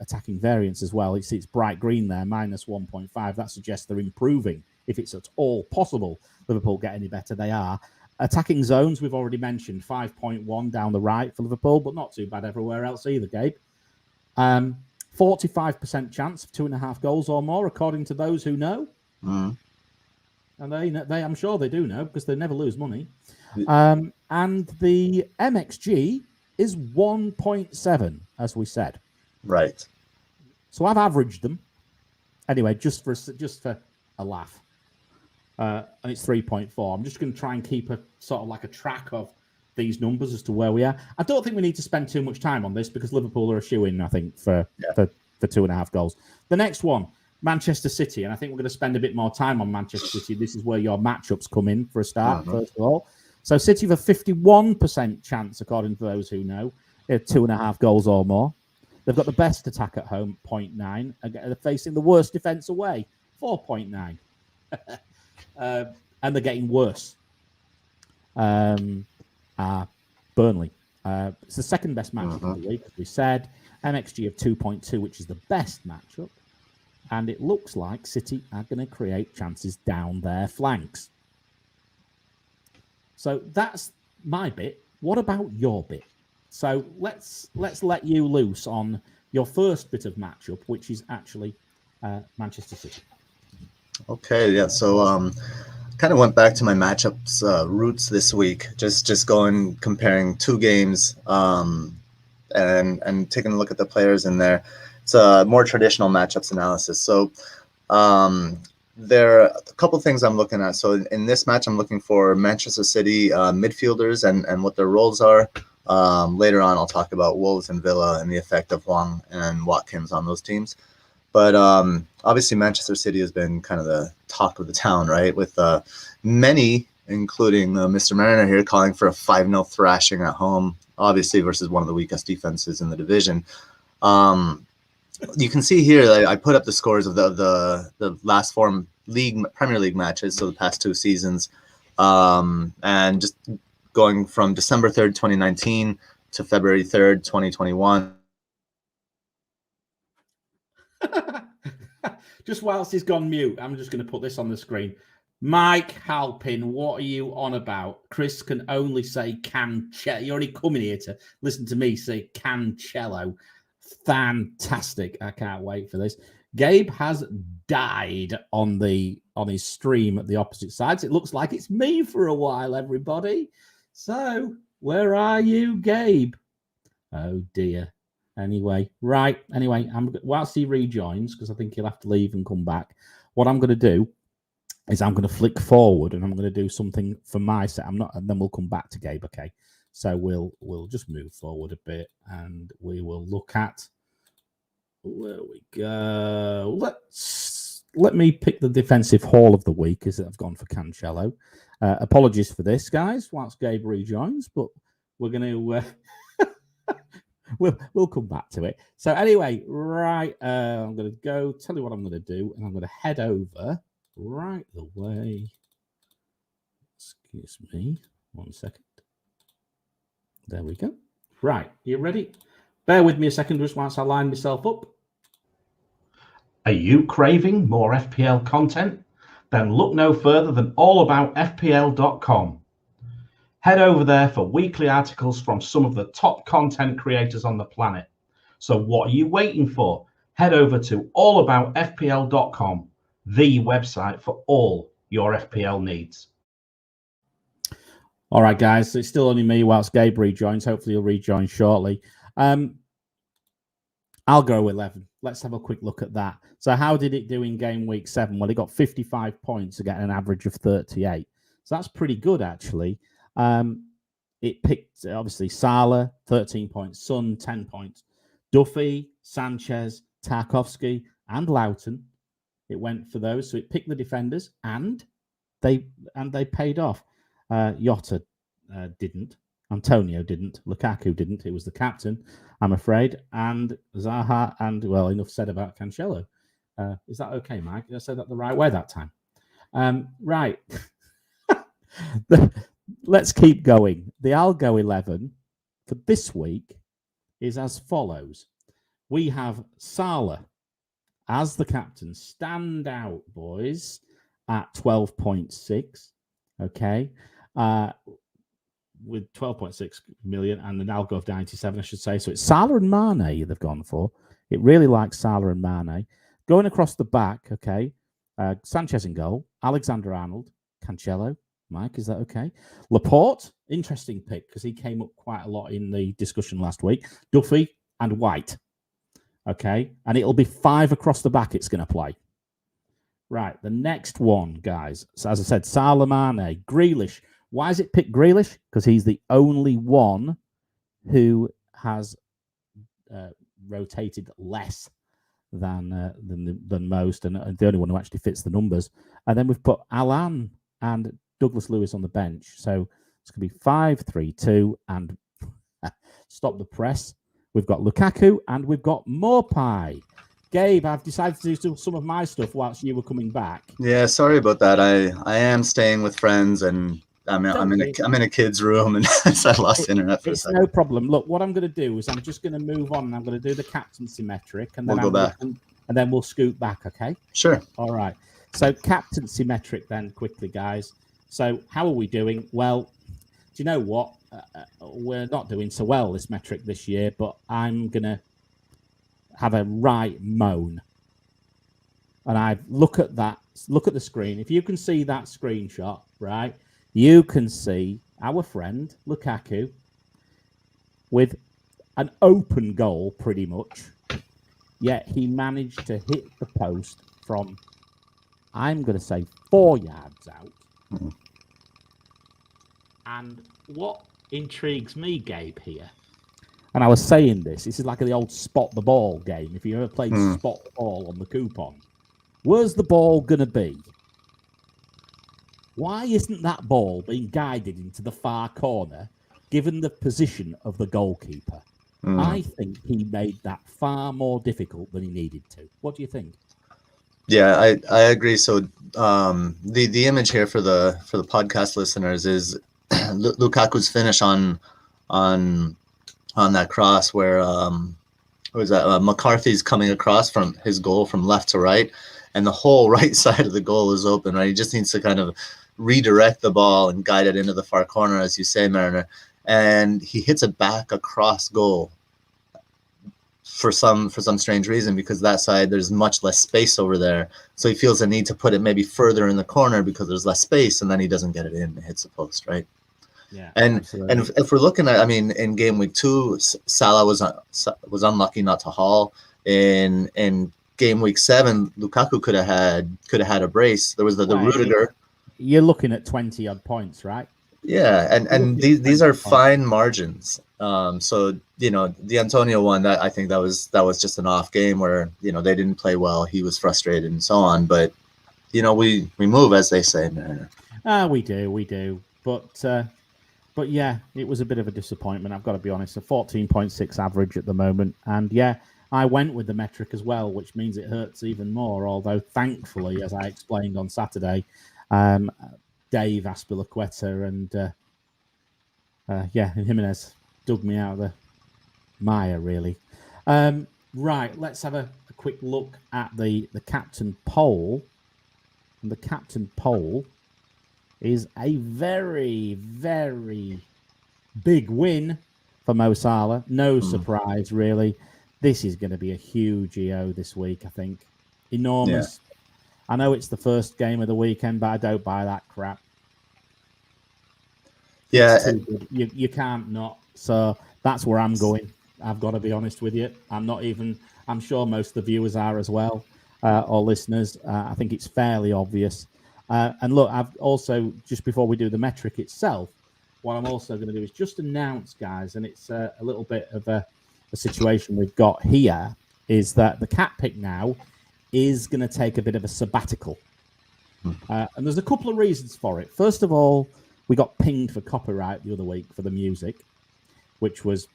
attacking variance as well. It's bright green there, minus 1.5. That suggests they're improving. If it's at all possible Liverpool get any better, they are. Attacking zones, we've already mentioned, 5.1 down the right for Liverpool, but not too bad everywhere else either, Gabe. 45% chance of 2.5 goals or more, according to those who know. And they, I'm sure they do know because they never lose money. And the MXG is 1.7, as we said. Right. So I've averaged them. Anyway, just for a laugh. And it's 3.4. I'm just going to try and keep a sort of like a track of these numbers as to where we are. I don't think we need to spend too much time on this because Liverpool are a shoe-in, I think, for 2.5 goals. The next one, Manchester City, and I think we're going to spend a bit more time on Manchester City. This is where your matchups come in for a start, first of all. So City have a 51% chance, according to those who know, 2.5 goals or more. They've got the best attack at home, 0.9. They're facing the worst defence away, 4.9. And they're getting worse. Burnley. It's the second best matchup of the week, as we said. MXG of 2.2, which is the best matchup. And it looks like City are going to create chances down their flanks. So that's my bit. What about your bit? So let's let you loose on your first bit of matchup, which is actually Manchester City. Okay, yeah. So kind of went back to my matchups roots this week. Just going comparing 2 games and taking a look at the players in there. It's a more traditional matchups analysis. So there are a couple things I'm looking at. So in this match, I'm looking for Manchester City midfielders and what their roles are. Later on, I'll talk about Wolves and Villa and the effect of Wong and Watkins on those teams. But obviously, Manchester City has been kind of the talk of the town, right? With many, including Mr. Mariner here, calling for a 5-0 thrashing at home, obviously, versus one of the weakest defenses in the division. You can see here, I put up the scores of the last 4 Premier League matches, so the past 2 seasons, and just going from December 3rd, 2019 to February 3rd, 2021. Just whilst he's gone mute, I'm just going to put this on the screen. Mike Halpin, what are you on about? Chris can only say Cancello. You're only coming here to listen to me say Cancello. Fantastic. I can't wait for this. Gabe has died on his stream at the opposite sides. It looks like it's me for a while, everybody. So, where are you, Gabe? Oh, dear. Anyway, whilst he rejoins, because I think he'll have to leave and come back, what I'm going to do is I'm going to flick forward and I'm going to do something for my set. And then we'll come back to Gabe, okay? So we'll just move forward a bit and we will look at where we go. Let me pick the defensive haul of the week as I've gone for Cancello. Apologies for this, guys, whilst Gabe rejoins, but we're going to we'll come back to it. So anyway, right, I'm going to go tell you what I'm going to do, and I'm going to head over right the way. Excuse me, 1 second. There we go. Right, you ready? Bear with me a second just whilst I line myself up. Are you craving more FPL content? Then look no further than allaboutfpl.com. Head over there for weekly articles from some of the top content creators on the planet. So what are you waiting for? Head over to allaboutfpl.com, the website for all your FPL needs. All right, guys, so it's still only me whilst Gabe rejoins. Hopefully he'll rejoin shortly. Algo 11. Let's have a quick look at that. So how did it do in game week 7? Well, it got 55 points to get an average of 38. So that's pretty good, actually. It picked, obviously, Salah, 13 points, Son, 10 points, Duffy, Sanchez, Tarkovsky, and Loughton. It went for those. So it picked the defenders, and they paid off. Jota didn't. Antonio didn't. Lukaku didn't. It was the captain, I'm afraid. And Zaha, and, well, enough said about Cancelo. Is that okay, Mike? Did I say that the right way that time? Right. Let's keep going. The Algo 11 for this week is as follows. We have Salah as the captain. Stand out, boys, at 12.6. Okay. With 12.6 million and an Algo of 97, I should say. So it's Salah and Mane they've gone for. It really likes Salah and Mane. Going across the back, okay. Sanchez in goal. Alexander-Arnold. Cancelo. Mike, is that okay? Laporte, interesting pick because he came up quite a lot in the discussion last week. Duffy and White. Okay. And it'll be 5 across the back it's going to play. Right. The next one, guys. So as I said, Salah, Mane, Grealish. Why is it picked Grealish? Because he's the only one who has rotated less than most, and the only one who actually fits the numbers. And then we've put Alan and Douglas Lewis on the bench. So it's going to be 5-3-2 and stop the press. We've got Lukaku and we've got Morpie. Gabe, I've decided to do some of my stuff whilst you were coming back. Yeah, sorry about that. I am staying with friends, and I'm in a kid's room, and so I lost internet for a second. No problem. Look, what I'm going to do is I'm just going to move on, and I'm going to do the captaincy metric, and then we'll go back, and then we'll scoot back. Okay. Sure. All right. So captaincy metric, then quickly, guys. So how are we doing? Well, do you know what? We're not doing so well this metric this year, but I'm gonna have a right moan. And I look at that. Look at the screen. If you can see that screenshot, right? You can see our friend Lukaku with an open goal, pretty much. Yet he managed to hit the post from, I'm going to say, 4 yards out. Mm. And what intrigues me, Gabe, here, and I was saying this is like the old spot the ball game. If you ever played spot the ball on the coupon, where's the ball going to be? Why isn't that ball being guided into the far corner, given the position of the goalkeeper? I think he made that far more difficult than he needed to. What do you think? Yeah, I agree. So the image here for the podcast listeners is Lukaku's finish on that cross where what was that? McCarthy's coming across from his goal from left to right, and the whole right side of the goal is open. Right, he just needs to kind of redirect the ball and guide it into the far corner, as you say, Mariner. And he hits it back across goal for some strange reason, because that side there's much less space over there. So he feels the need to put it maybe further in the corner because there's less space, and then he doesn't get it in. It hits the post, right? Yeah. And if we're looking at, I mean, in game week 2, Salah was unlucky not to haul. In game week 7, Lukaku could have had a brace. There was the Rudiger. You're looking at 20 odd points, right? Yeah, and these are fine margins. So the Antonio one, that I think that was just an off game where they didn't play well. He was frustrated and so on. But we move, as they say, Mariner. We do. But yeah, it was a bit of a disappointment. I've got to be honest. A 14.6 average at the moment, and yeah, I went with the metric as well, which means it hurts even more. Although thankfully, as I explained on Saturday, Dave Aspilicueta and Jimenez dug me out of the mire, really. Right, let's have a quick look at the captain poll. And the captain poll is a very, very big win for Mo Salah. No surprise, really. This is going to be a huge EO this week, I think. Enormous. Yeah. I know it's the first game of the weekend, but I don't buy that crap. Yeah. It's too good. You can't not. So that's where I'm going. I've got to be honest with you. I'm sure most of the viewers are as well, or listeners. I think it's fairly obvious. And look, I've also, just before we do the metric itself, what I'm also going to do is just announce, guys, and it's a little bit of a situation we've got here, is that the cat pick now is going to take a bit of a sabbatical. And there's a couple of reasons for it. First of all, we got pinged for copyright the other week for the music, which was,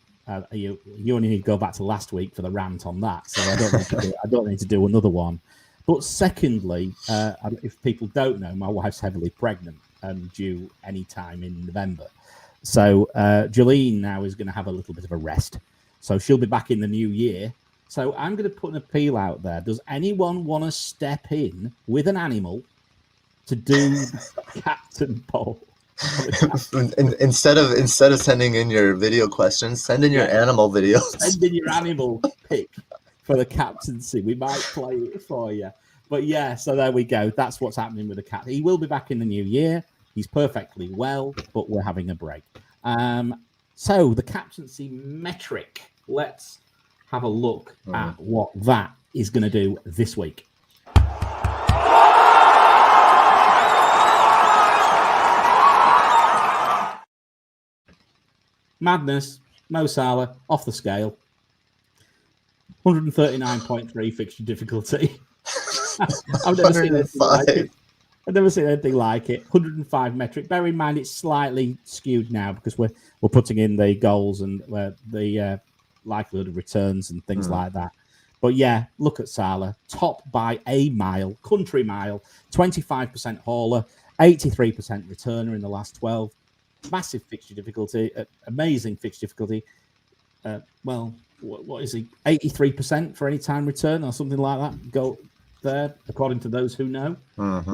you only need to go back to last week for the rant on that. So I don't need to do another one. But secondly, if people don't know, my wife's heavily pregnant and due any time in November. So Jolene now is going to have a little bit of a rest. So she'll be back in the new year. So I'm going to put an appeal out there. Does anyone want to step in with an animal to do captain poll? Instead of sending in your video questions, send in your animal videos. Send in your animal pick for the captaincy. We might play it for you. But yeah, so there we go. That's what's happening with the cat. He will be back in the new year. He's perfectly well, but we're having a break. So the captaincy metric. Let's have a look at what that is going to do this week. Madness. Mo Salah off the scale. 139.3 fixture difficulty. I've never seen anything like it. I've never seen anything like it. 105 metric. Bear in mind, it's slightly skewed now because we're putting in the goals and the likelihood of returns and things like that. But yeah, look at Salah, top by a mile, country mile, 25% hauler, 83% returner in the last 12. Massive fixture difficulty, amazing fixture difficulty. What is he? 83% for any time return or something like that. Go there, according to those who know.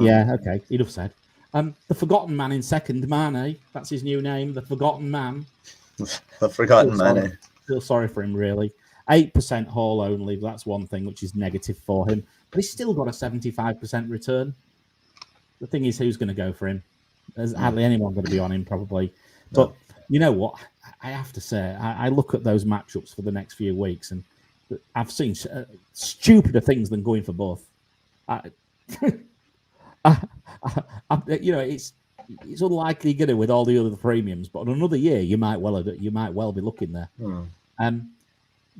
Yeah, okay, enough said. The Forgotten Man in second, Mane. That's his new name, the Forgotten Man. The Forgotten Mane. Feel sorry for him, really. 8% haul only. That's one thing which is negative for him. But he's still got a 75% return. The thing is, who's going to go for him? There's hardly anyone going to be on him, probably. But you know what? I have to say, I look at those matchups for the next few weeks, and I've seen stupider things than going for both. It's unlikely going to with all the other premiums, but on another year, you might well be looking there.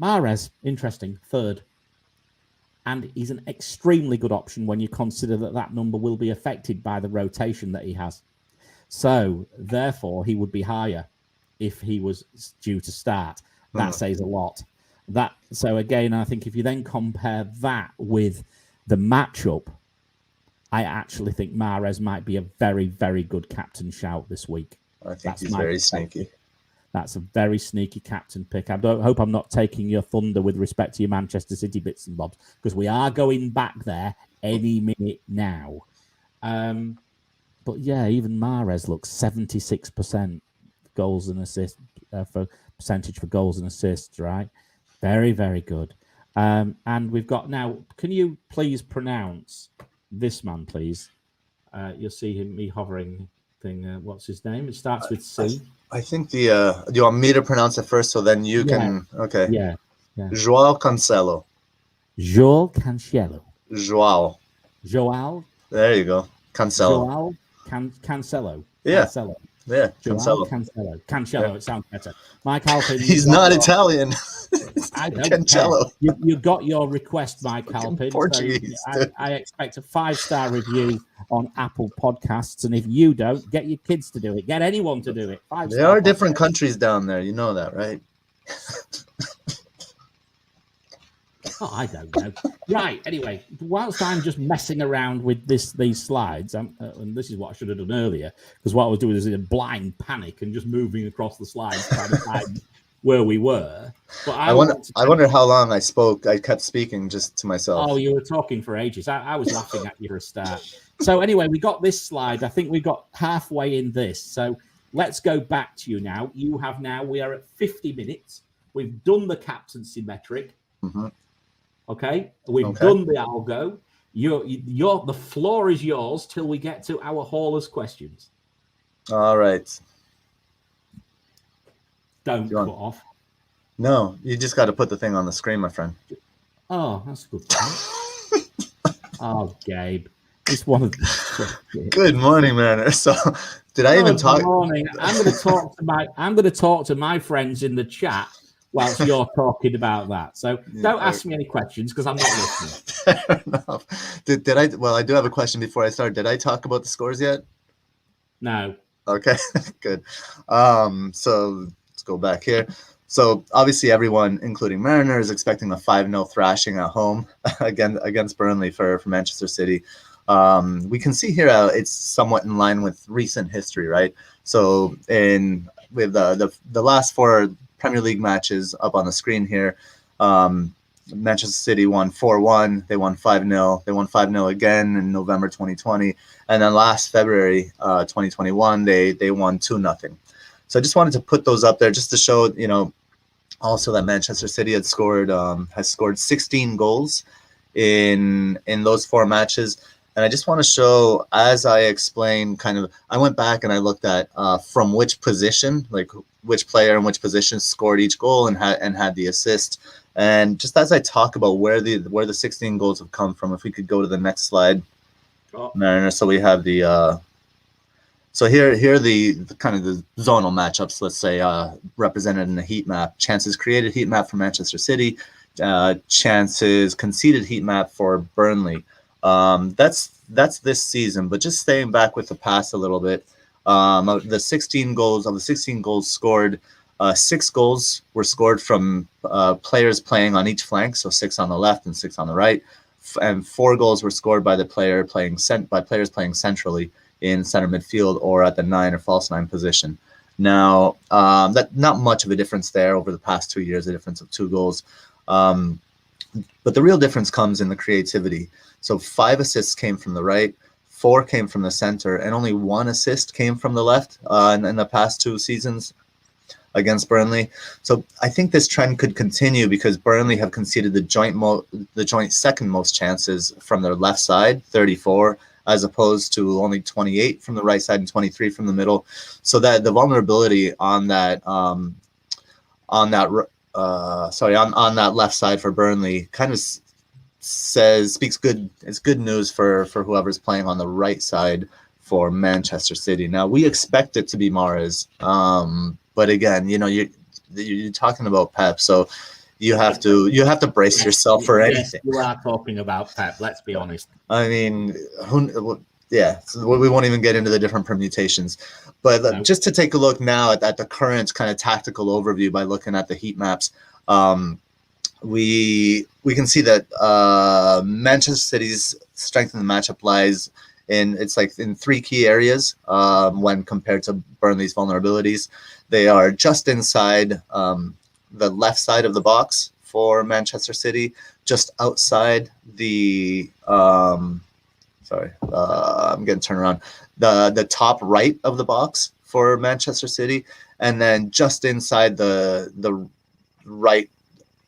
Mahrez, interesting, third. And he's an extremely good option when you consider that number will be affected by the rotation that he has. So, therefore, he would be higher if he was due to start. That says a lot. So, again, I think if you then compare that with the matchup, I actually think Mahrez might be a very, very good captain shout this week. I think he's very sneaky. That's a very sneaky captain pick. I hope I'm not taking your thunder with respect to your Manchester City bits and bobs, because we are going back there any minute now. But yeah, even Mahrez looks 76% goals and assists for percentage for goals and assists, right? Very, very good. And we've got now, can you please pronounce this man, please? You'll see me hovering thing. What's his name? It starts with C. I think do you want me to pronounce it first so then you can? Okay. Yeah. João Cancelo. João Cancelo. João. There you go. Cancelo. João Cancelo. Yeah. Cancelo. Yeah. Cancelo. It sounds better. Mike Halpin. He's not Italian. I don't Cancelo. care. You got your request, Mike Halpin. Portuguese. So I expect a 5-star review on Apple Podcasts, and if you don't, get your kids to do it. Get anyone to do it. There are different countries down there. You know that, right? Oh, I don't know. Right. Anyway, whilst I'm just messing around with these slides, and this is what I should have done earlier, because what I was doing is in a blind panic and just moving across the slides trying to find where we were. But I wonder how long I spoke. I kept speaking just to myself. Oh, you were talking for ages. I was laughing at you for a start. So anyway, we got this slide. I think we got halfway in this. So let's go back to you now. We are at 50 minutes. We've done the captaincy metric. Mm-hmm. Okay. We've done the algo. The floor is yours till we get to our haulers questions. All right. Don't cut off. No, you just got to put the thing on the screen, my friend. Oh, that's a good point. Oh, Gabe. It's one of the... Good morning, Mariner. So did I even talk? Good morning. I'm going to talk to my friends in the chat whilst you're talking about that. So don't ask me any questions because I'm not listening. Fair enough. Did I? Well, I do have a question before I start. Did I talk about the scores yet? No. Okay, good. So let's go back here. So obviously everyone, including Mariner, is expecting a 5-0 thrashing at home against Burnley for Manchester City. We can see here it's somewhat in line with recent history, right? So with the last 4 Premier League matches up on the screen here, Manchester City won 4-1. They won 5-0. They won 5-0 again in November 2020, and then last February 2021 they won 2-0. So I just wanted to put those up there just to show, also that Manchester City has scored 16 goals in those 4 matches. And I just want to show, as I explained, I went back and I looked at from which position, like which player and which position scored each goal and had the assist. And just as I talk about where the 16 goals have come from, if we could go to the next slide, Mariner. So we have the so here are the kind of the zonal matchups, let's say, represented in the heat map. Chances created heat map for Manchester City, chances conceded heat map for Burnley. That's this season, but just staying back with the past a little bit. The 16 goals scored, 6 goals were scored from players playing on each flank, so 6 on the left and 6 on the right, and 4 goals were scored by players playing centrally in center midfield or at the 9 or false 9 position. Now, that not much of a difference there over the past 2 years, a difference of 2 goals. But the real difference comes in the creativity. So 5 assists came from the right, 4 came from the center, and only 1 assist came from the left in the past 2 seasons against Burnley. So I think this trend could continue because Burnley have conceded the joint second most chances from their left side, 34, as opposed to only 28 from the right side and 23 from the middle. So that the vulnerability on that left side for Burnley kind of speaks good. It's good news for whoever's playing on the right side for Manchester City. Now we expect it to be Mahrez, but again, you're talking about Pep, so you have to brace yourself for anything. You are talking about Pep. Let's be honest. I mean, so we won't even get into the different permutations. But just to take a look now at the current kind of tactical overview by looking at the heat maps, we can see that Manchester City's strength in the matchup lies in 3 key areas when compared to Burnley's vulnerabilities. They are just inside the left side of the box for Manchester City, just outside the I'm getting turned around, the top right of the box for Manchester City, and then just inside the right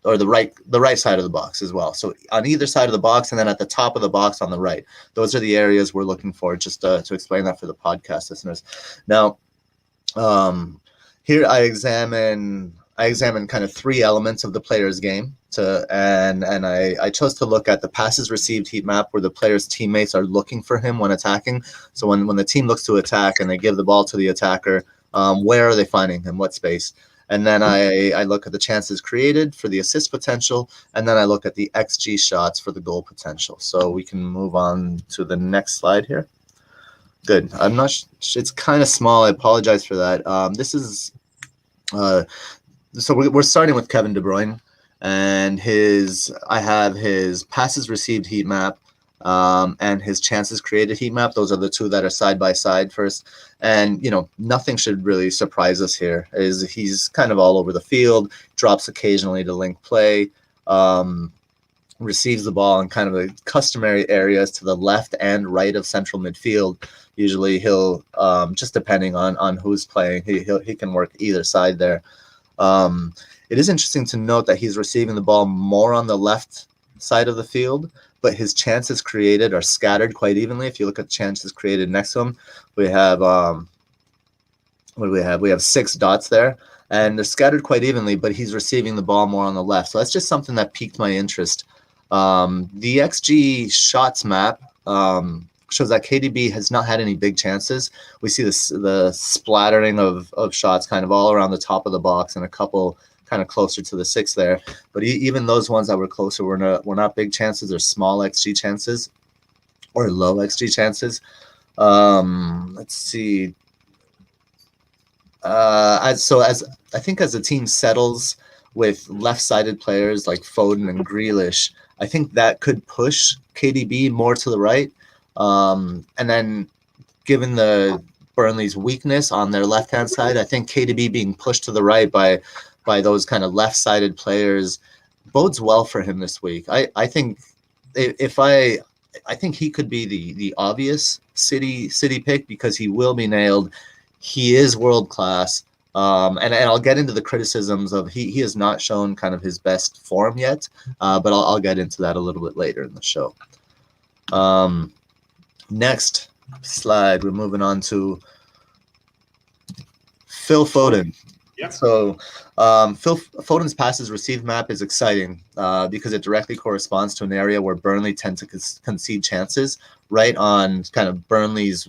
side of the box as well. So on either side of the box, and then at the top of the box on the right. Those are the areas we're looking for, just to explain that for the podcast listeners. Now, here I examine kind of 3 elements of the player's game, and I chose to look at the passes received heat map, where the player's teammates are looking for him when attacking. So when the team looks to attack and they give the ball to the attacker, where are they finding him? What space? And then I look at the chances created for the assist potential, and then I look at the XG shots for the goal potential. So we can move on to the next slide here. Good. I'm not. It's kind of small. I apologize for that. This is. So we're starting with Kevin De Bruyne, and I have his passes received heat map, and his chances created heat map. Those are the two that are side by side first. And, you know, nothing should really surprise us here. He's kind of all over the field, drops occasionally to link play, receives the ball in kind of the customary areas to the left and right of central midfield. Usually he'll, just depending on who's playing, he can work either side there. It is interesting to note that he's receiving the ball more on the left side of the field, but his chances created are scattered quite evenly. If you look at chances created next to him, we have, what do we have? We have 6 dots there, and they're scattered quite evenly, but he's receiving the ball more on the left. So that's just something that piqued my interest. The XG shots map shows that KDB has not had any big chances. We see the splattering of shots kind of all around the top of the box and a couple kind of closer to the 6 there. But even those ones that were closer were not big chances or small XG chances or low XG chances. Let's see. As I think as the team settles with left-sided players like Foden and Grealish, I think that could push KDB more to the right. And then given the Burnley's weakness on their left-hand side, I think KDB being pushed to the right by those kind of left-sided players bodes well for him this week. I think I think he could be the obvious City pick because he will be nailed. He is world class. And I'll get into the criticisms of he has not shown kind of his best form yet, but I'll get into that a little bit later in the show. Next slide, we're moving on to Phil Foden. Yep. So Phil Foden's passes received map is exciting because it directly corresponds to an area where Burnley tend to concede chances, right on kind of Burnley's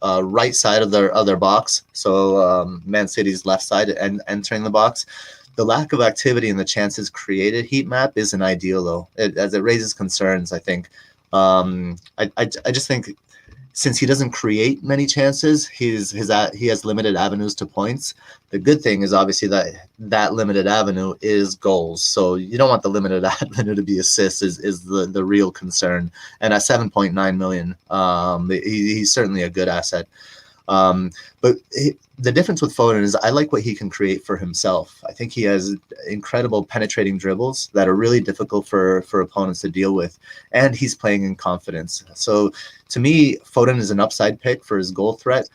right side of their box. So Man City's left side and entering the box. The lack of activity in the chances created heat map isn't ideal though, as it raises concerns. I think I just think since he doesn't create many chances, he has limited avenues to points. The good thing is obviously that limited avenue is goals. So you don't want the limited avenue to be assists is the real concern. And at 7.9 million, he's certainly a good asset. But the difference with Foden is I like what he can create for himself. I think he has incredible penetrating dribbles that are really difficult for opponents to deal with, and he's playing in confidence. So to me, Foden is an upside pick for his goal threat,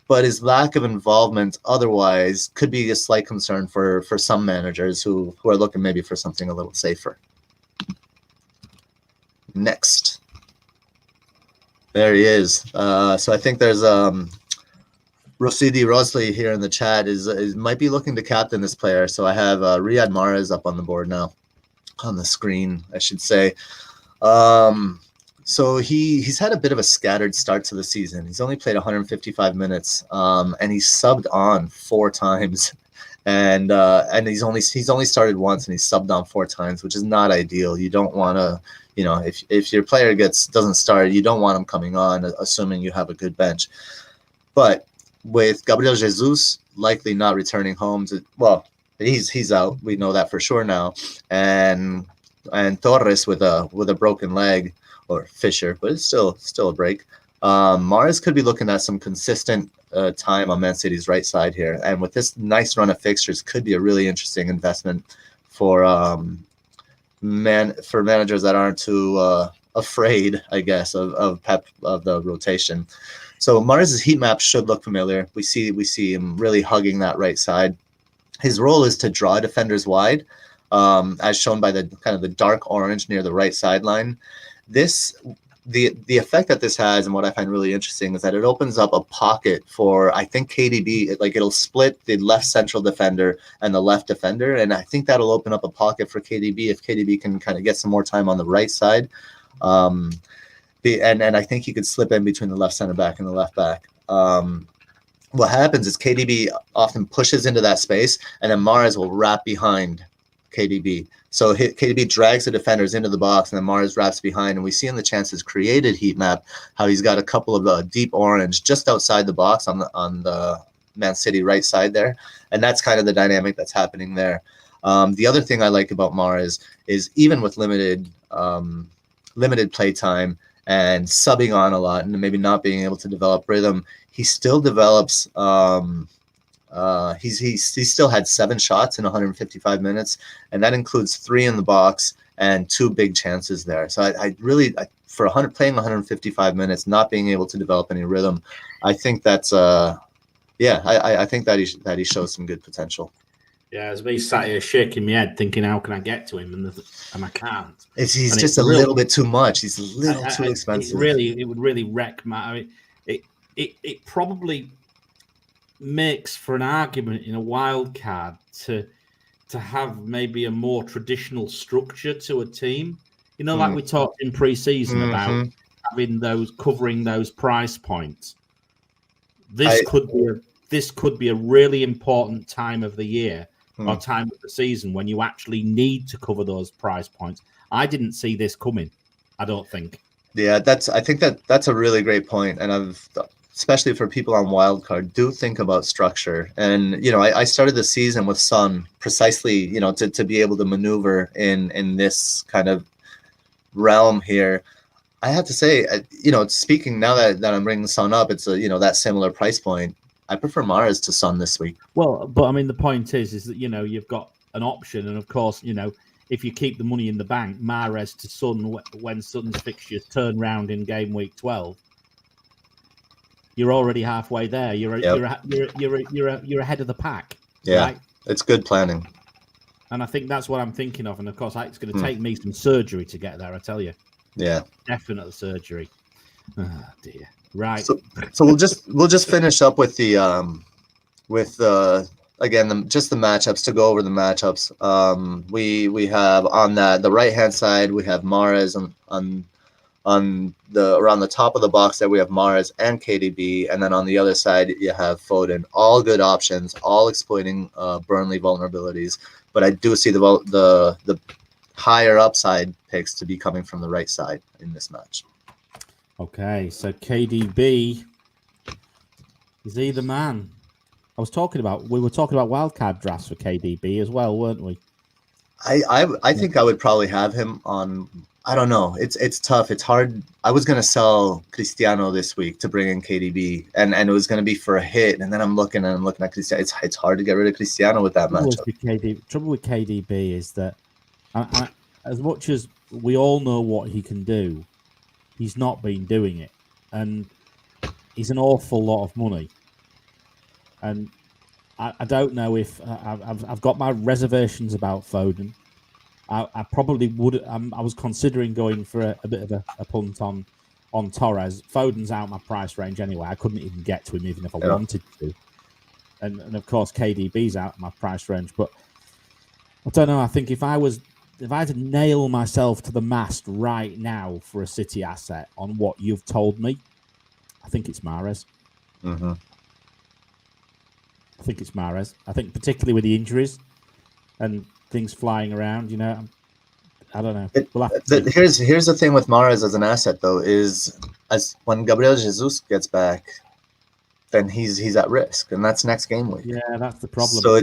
but his lack of involvement otherwise could be a slight concern for some managers who are looking maybe for something a little safer. Next. There he is. So I think there's Rosidi Rosley here in the chat is might be looking to captain this player. So I have Riyad Mahrez up on the board now, on the screen, I should say. So he's had a bit of a scattered start to the season. He's only played 155 minutes, and he's subbed on 4 times, and he's only started once, and he's subbed on 4 times, which is not ideal. You don't want to, you know, if your player doesn't start, you don't want him coming on, assuming you have a good bench. But with Gabriel Jesus likely not returning home he's out. We know that for sure now, and Torres with a broken leg, or Fixture, but it's still a break. Mahrez could be looking at some consistent time on Man City's right side here, and with this nice run of fixtures, could be a really interesting investment for managers that aren't too afraid, I guess, of the rotation. So Mahrez's heat map should look familiar. We see him really hugging that right side. His role is to draw defenders wide, as shown by the kind of the dark orange near the right sideline. The effect that this has, and what I find really interesting, is that it opens up a pocket for, I think, KDB. It'll split the left central defender and the left defender, and I think that'll open up a pocket for KDB if KDB can kind of get some more time on the right side. And I think he could slip in between the left center back and the left back. What happens is KDB often pushes into that space, and then Mahrez will wrap behind KDB. So KDB drags the defenders into the box, and then Mahrez wraps behind. And we see in the chances created heat map how he's got a couple of deep orange just outside the box on the Man City right side there, and that's kind of the dynamic that's happening there. The other thing I like about Mahrez is even with limited play time and subbing on a lot and maybe not being able to develop rhythm, he still develops. He still had 7 shots in 155 minutes, and that includes 3 in the box and 2 big chances there. So I really, for playing 155 minutes, not being able to develop any rhythm, I think that's I think that he shows some good potential. Yeah, as me sat here shaking my head, thinking, how can I get to him, and I can't. He's just a little bit too much. He's a little too expensive. It would really wreck my. I mean, it probably makes for an argument in a wild card to have maybe a more traditional structure to a team. You know, like we talked in pre-season about covering those price points. This could be a really important time of the year or time of the season when you actually need to cover those price points. I didn't see this coming, I don't think. Yeah, I think that's a really great point, and especially for people on Wildcard, do think about structure. And I started the season with Son precisely, to be able to maneuver in this kind of realm here. I have to say, speaking now that I'm bringing Son up, it's that similar price point. I prefer Mahrez to Son this week. Well, but I mean, the point is that you've got an option, and of course, if you keep the money in the bank, Mahrez to Son when Son's fixtures turn round in game week 12, you're already halfway there. You're ahead of the pack. Yeah, right? It's good planning. And I think that's what I'm thinking of. And of course, it's going to take me some surgery to get there. I tell you. Yeah, definite surgery. Oh dear. Right. So we'll just finish up with the again just the matchups, to go over the matchups. We have on the right hand side, we have Mahrez on around the top of the box there we have Mahrez and KDB, and then on the other side you have Foden. All good options, all exploiting Burnley vulnerabilities. But I do see the higher upside picks to be coming from the right side in this match. Okay, so KDB, is he the man? We were talking about wildcard drafts for KDB as well, weren't we? I think I would probably have him on. I don't know. It's tough. It's hard. I was gonna sell Cristiano this week to bring in KDB, and it was gonna be for a hit. And then I'm looking at Cristiano. It's hard to get rid of Cristiano with that matchup. Trouble with KDB is that as much as we all know what he can do, he's not been doing it, and he's an awful lot of money. And I don't know if I've got my reservations about Foden. I probably would. I was considering going for a bit of a punt on Torres. Foden's out my price range anyway. I couldn't even get to him even if I wanted to. And of course KDB's out my price range. But I don't know. I think if I had to nail myself to the mast right now for a City asset on what you've told me, I think it's Mahrez. Mm-hmm. I think it's Mahrez. I think particularly with the injuries and things flying around, I don't know. Here's the thing with Mahrez as an asset, though, is as when Gabriel Jesus gets back, then he's at risk, and that's next game week. Yeah, that's the problem. So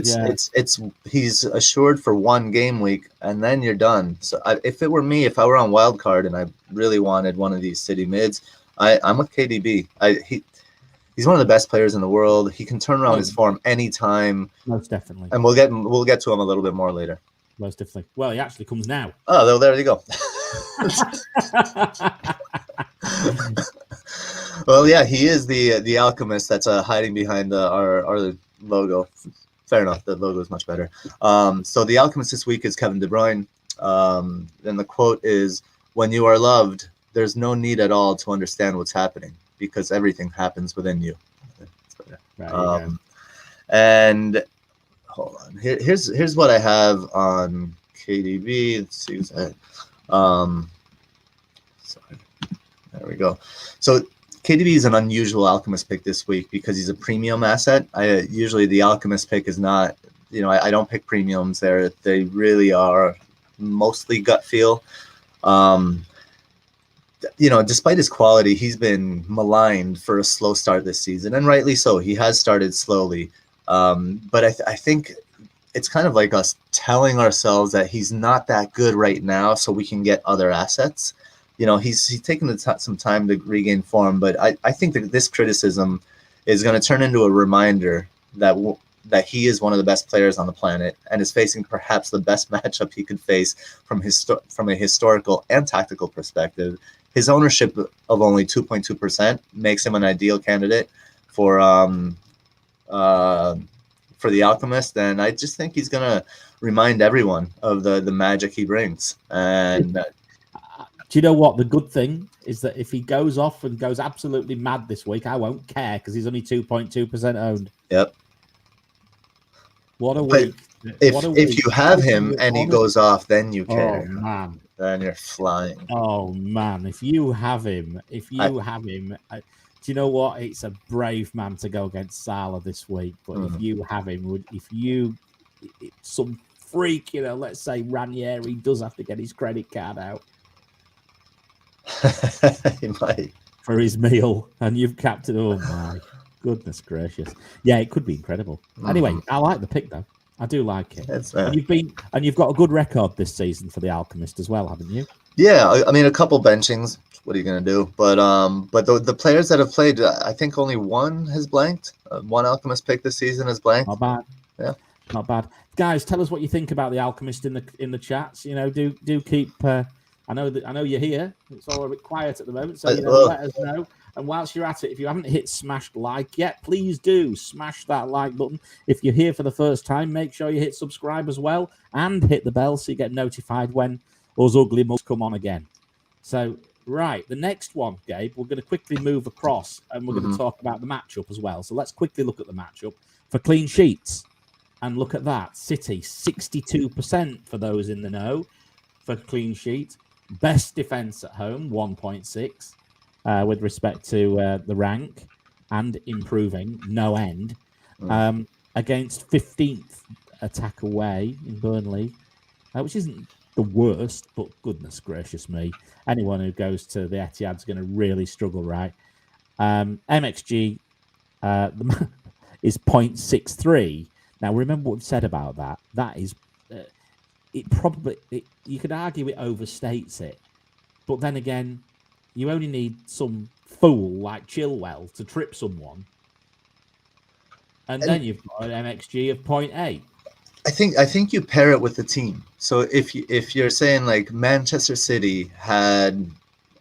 he's assured for one game week, and then you're done. So if it were me, if I were on Wildcard and I really wanted one of these City mids, I'm with KDB. He's one of the best players in the world. He can turn around his form anytime. Most definitely. And we'll get to him a little bit more later. Most definitely. Well, he actually comes now. Oh, there you go. Well, yeah, he is the Alchemist that's hiding behind our logo. Fair enough. The logo is much better. So the Alchemist this week is Kevin De Bruyne. And the quote is, "When you are loved, there's no need at all to understand what's happening, because everything happens within you." Right, and hold on, here's what I have on KDB. Let's see what's that. Sorry, there we go. So KDB is an unusual Alchemist pick this week because he's a premium asset. Usually the Alchemist pick is not. I don't pick premiums. They really are mostly gut feel. Despite his quality, he's been maligned for a slow start this season, and rightly so. He has started slowly, but I think it's kind of like us telling ourselves that he's not that good right now, so we can get other assets. he's taken some time to regain form. But I think that this criticism is going to turn into a reminder that he is one of the best players on the planet and is facing perhaps the best matchup he could face from a historical and tactical perspective. His ownership of only 2.2% makes him an ideal candidate for the Alchemist, and I just think he's going to remind everyone of the magic he brings. And do you know what? The good thing is that if he goes off and goes absolutely mad this week, I won't care because he's only 2.2% owned. Yep. What a week. If you have him and he goes off, then you care. Oh, man. Then you're flying. Oh, man. If you have him, do you know what? It's a brave man to go against Salah this week. But if you have him, some freak, let's say Ranieri does have to get his credit card out. He might. For his meal, and you've captained. Oh, my goodness gracious. Yeah, it could be incredible. Anyway, I like the pick, though. I do like it. And you've got a good record this season for the Alchemist as well, haven't you? Yeah, I mean, a couple benchings. What are you going to do? But the players that have played, I think only one has blanked. One Alchemist pick this season has blanked. Not bad. Yeah, not bad. Guys, tell us what you think about the Alchemist in the chats. Do keep. I know you're here. It's all a bit quiet at the moment, so let us know. And whilst you're at it, if you haven't hit smashed like yet, please do smash that like button. If you're here for the first time, make sure you hit subscribe as well and hit the bell so you get notified when us ugly mugs come on again. So, right, the next one, Gabe, we're going to quickly move across and we're going to talk about the matchup as well. So let's quickly look at the matchup for clean sheets. And look at that. City, 62% for those in the know for clean sheet. Best defense at home, 1.6. With respect to the rank and improving, no end, against 15th attack away in Burnley, which isn't the worst, but goodness gracious me, anyone who goes to the Etihad's going to really struggle, right? MXG is 0.63. Now, remember what we've said about that. That is, you could argue it overstates it, but then again, you only need some fool like Chilwell to trip someone, and then you've got an MXG of 0.8. I think you pair it with the team. So if you're saying like Manchester City has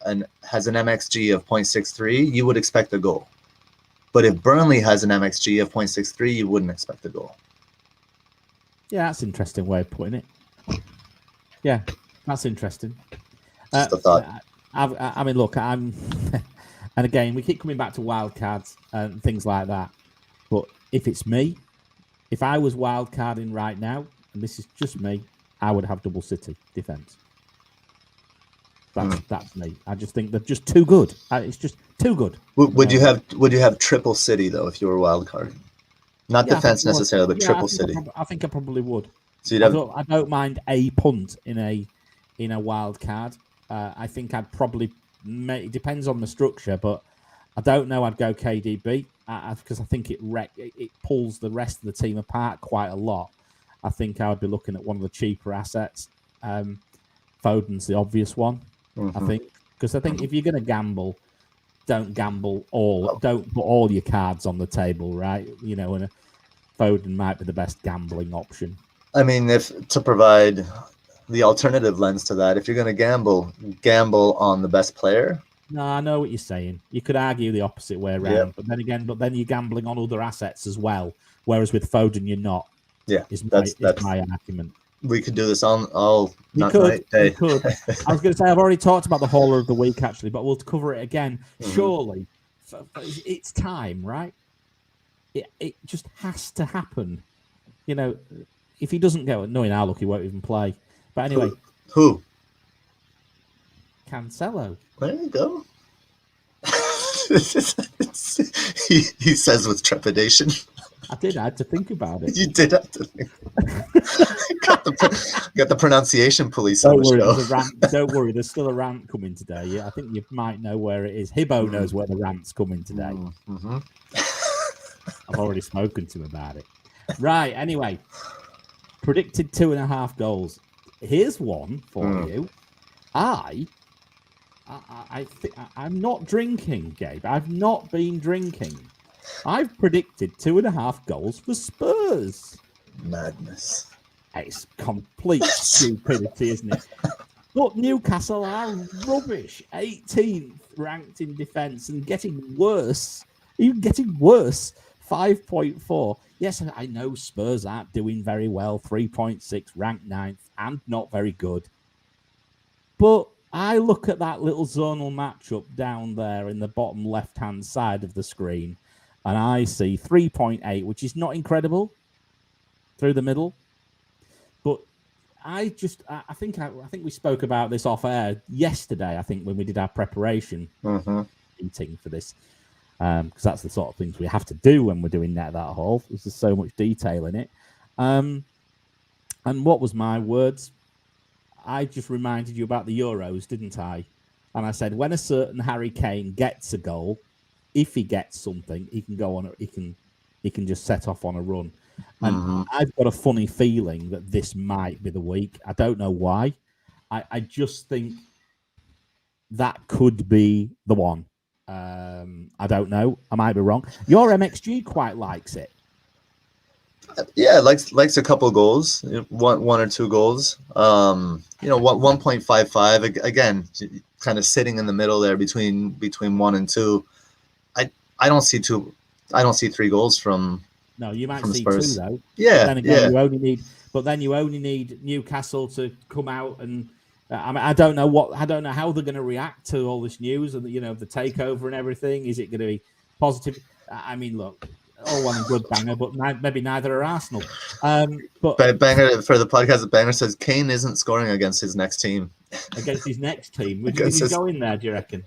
an MXG of 0.63, you would expect a goal. But if Burnley has an MXG of 0.63, you wouldn't expect a goal. Yeah, that's an interesting way of putting it. Yeah, that's interesting. Just a thought. I mean, look, and again, we keep coming back to wildcards and things like that. But if it's me, if I was wildcarding right now, and this is just me, I would have double City defense. That's me. I just think they're just too good. It's just too good. Would you have triple City though if you were wildcarding? Not defense necessarily, but triple City. I think I probably would. So I don't mind a punt in a wild card. I think I'd probably. It depends on the structure, but I don't know. I'd go KDB because I think it pulls the rest of the team apart quite a lot. I think I would be looking at one of the cheaper assets. Foden's the obvious one. I think because I think if you're going to gamble, don't gamble all. Don't put all your cards on the table, right? And Foden might be the best gambling option. I mean, to provide the alternative lens to that, if you're going to gamble on the best player. No, I know what you're saying. You could argue the opposite way around, but then you're gambling on other assets as well. Whereas with Foden, you're not. Yeah, that's my argument. We could do this all We could. I was going to say I've already talked about the hauler of the week actually, but we'll cover it again. Surely, it's time, right? It just has to happen. If he doesn't go, knowing how lucky, he won't even play. But anyway, who? Cancelo. There you go. he says with trepidation. I had to think about it. You did have to think. got the pronunciation police on the show. Don't worry, there's still a rant coming today. Yeah, I think you might know where it is. Hibbo knows where the rant's coming today. I've already spoken to him about it. Right, anyway. Predicted 2.5 goals. Here's one for you. I I'm not drinking, Gabe. I've not been drinking. I've predicted 2.5 goals for Spurs. Madness. It's complete stupidity, isn't it? But Newcastle are rubbish. 18th ranked in defence and getting worse. Even getting worse. 5.4. Yes, I know Spurs aren't doing very well. 3.6, ranked 9th, and not very good. But I look at that little zonal matchup down there in the bottom left-hand side of the screen, and I see 3.8, which is not incredible through the middle. But I think we spoke about this off air yesterday, I think, when we did our preparation meeting for this. Because that's the sort of things we have to do when we're doing Net That Haul. There's just so much detail in it. And what was my words? I just reminded you about the Euros, didn't I? And I said, when a certain Harry Kane gets a goal, if he gets something, he can go on. He can just set off on a run. And I've got a funny feeling that this might be the week. I don't know why. I just think that could be the one. I don't know. I might be wrong. Your MXG quite likes it. Yeah, likes a couple goals, one or two goals. 1.55 again, kind of sitting in the middle there between 1 and 2. I don't see 2. I don't see 3 goals from. No, you might from see Spurs. 2 though. Yeah, but then again, yeah. you only need Newcastle to come out and. I don't know how they're going to react to all this news and the takeover and everything. Is it going to be positive? I mean, look, all one and good, Banger, but maybe neither are Arsenal. But Banger for the podcast, Banger says Kane isn't scoring against his next team. Against his next team, would you go in there? Do you reckon?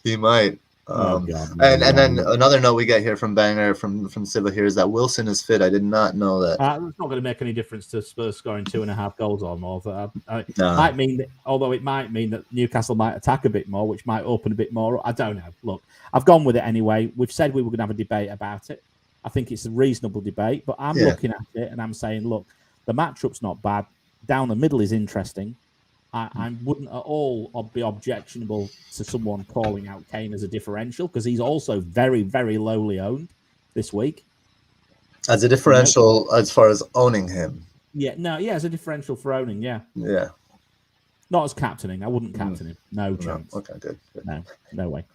He might. God, and then another note we get here from Banger from Siva here is that Wilson is fit. I did not know that. It's not going to make any difference to Spurs scoring 2.5 goals or more. No. Might mean that, although it might mean that Newcastle might attack a bit more, which might open a bit more. I don't know. Look, I've gone with it anyway. We've said we were going to have a debate about it. I think it's a reasonable debate, but I'm looking at it and I'm saying, look, the matchup's not bad. Down the middle is interesting. I wouldn't at all be objectionable to someone calling out Kane as a differential because he's also very, very lowly owned this week. As a differential as far as owning him? As a differential for owning, yeah. Not as captaining. I wouldn't captain him. No chance. Okay, good. No way.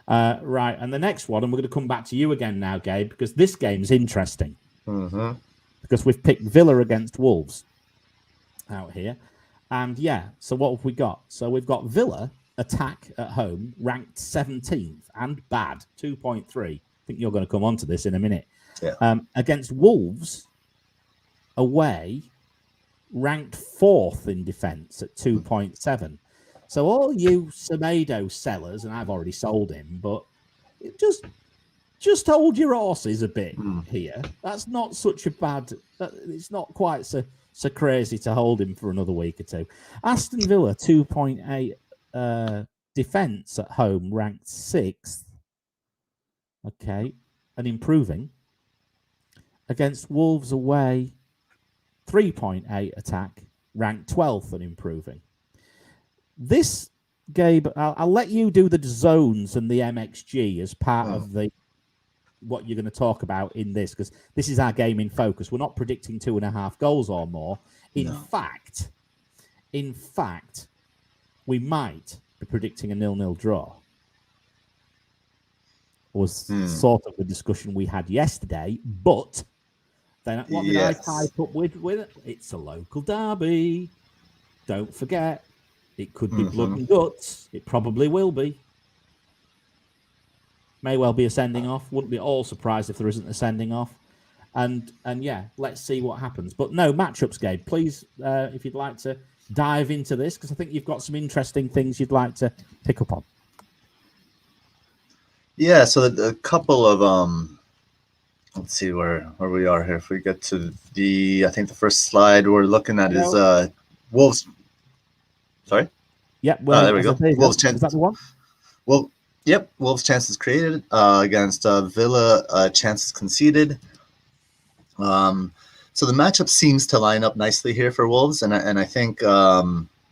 Right, and the next one, and we're going to come back to you again now, Gabe, because this game's interesting. Because we've picked Villa against Wolves out here. And so what have we got? So we've got Villa attack at home, ranked 17th and bad, 2.3. I think you're going to come on to this in a minute. Against Wolves away, ranked 4th in defence at 2.7. So all you Semedo sellers, and I've already sold him, but just hold your horses a bit here. That's not such a bad. It's not quite so crazy to hold him for another week or two. Aston Villa 2.8 defence at home, ranked 6th. Okay, and improving. Against Wolves away, 3.8 attack, ranked 12th and improving. This, Gabe, I'll let you do the zones and the MXG as part of what you're going to talk about in this, because this is our game in focus. We're not predicting 2.5 goals or more. In fact, we might be predicting a 0-0 draw. Was sort of the discussion we had yesterday, but then what did I type up with it? It's a local derby. Don't forget, it could be blood and guts. It probably will be. May well be a sending off. Wouldn't be all surprised if there isn't a sending off. And let's see what happens. But no matchups, Gabe. Please, if you'd like to dive into this, because I think you've got some interesting things you'd like to pick up on. Yeah, so a couple of let's see where we are here. If we get to I think the first slide we're looking at is Wolves. Sorry. Yeah. Well, there we go. Wolves chance. Is that the one? Well, yep. Wolves chances created against Villa chances conceded. So the matchup seems to line up nicely here for Wolves, and I think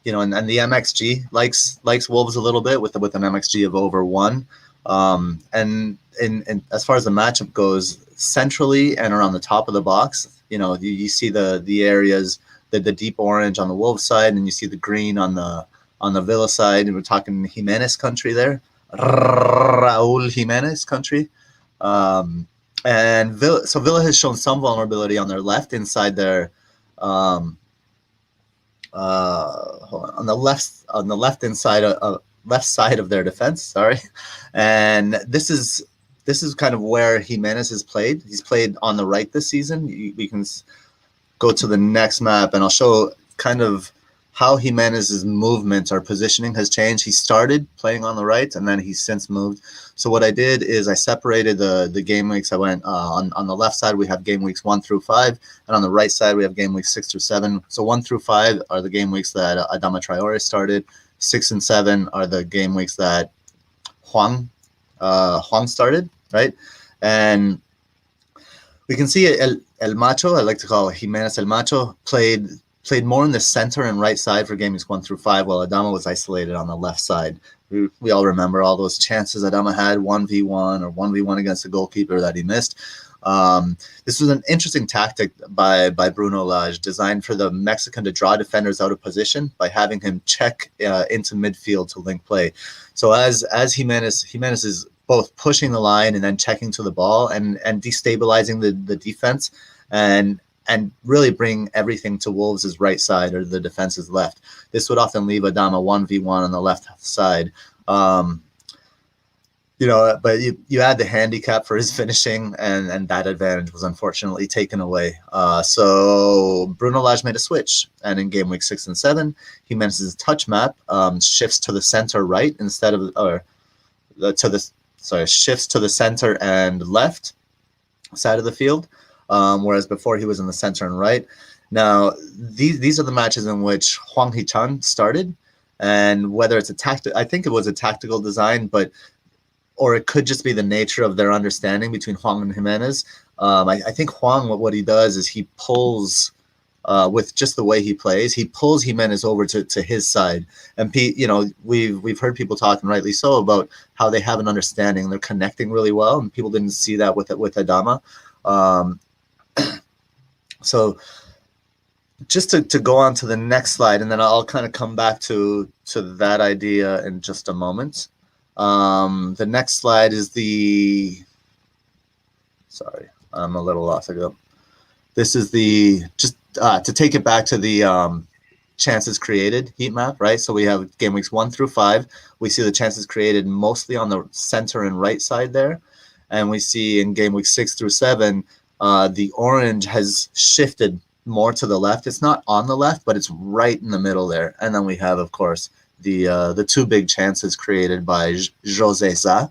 you know, and the MXG likes Wolves a little bit with an MXG of over 1. And in as far as the matchup goes, centrally and around the top of the box, you know, you see the areas, the deep orange on the Wolves side, and you see the green on the Villa side, and we're talking Jimenez country there, Raúl Jimenez country. And Villa has shown some vulnerability on their left inside their on the left inside left side of their defense. Sorry, and this is kind of where Jimenez has played. He's played on the right this season. We can go to the next map, and I'll show kind of how Jimenez's movement or positioning has changed. He started playing on the right, and then he's since moved. So what I did is I separated the game weeks. I went on the left side, we have game weeks 1 through 5, and on the right side, we have game weeks 6 through 7. So 1 through 5 are the game weeks that Adama Traore started. 6 and 7 are the game weeks that Huang started, right? And we can see El Macho, I like to call Jimenez El Macho, played more in the center and right side for game weeks 1 through 5, while Adama was isolated on the left side. We all remember all those chances Adama had, 1v1 or 1v1 against the goalkeeper that he missed. This was an interesting tactic by Bruno Lage, designed for the Mexican to draw defenders out of position by having him check into midfield to link play. So as Jimenez is both pushing the line and then checking to the ball and destabilizing the defense and really bring everything to Wolves' right side or the defense's left. This would often leave Adama 1v1 on the left side. You know, but you add the handicap for his finishing, and that advantage was unfortunately taken away. So Bruno Lage made a switch, and in game week 6 and 7, Jimenez's touch map shifts to the center right instead of shifts to the center and left side of the field. Whereas before he was in the center and right. Now, these are the matches in which Huang Hichan started, and whether it's I think it was a tactical design, or it could just be the nature of their understanding between Huang and Jimenez. I think Huang, what he does is he pulls, with just the way he plays, he pulls Jimenez over to his side. And you know, we've heard people talking, rightly so, about how they have an understanding, they're connecting really well, and people didn't see that with Adama. So just to go on to the next slide, and then I'll kind of come back to that idea in just a moment. The next slide is sorry, I'm a little off ago. This is to take it back to the chances created heat map, right? So we have game weeks 1 through 5. We see the chances created mostly on the center and right side there. And we see in game week 6 through 7, the orange has shifted more to the left. It's not on the left, but it's right in the middle there. And then we have, of course, the two big chances created by José Sá.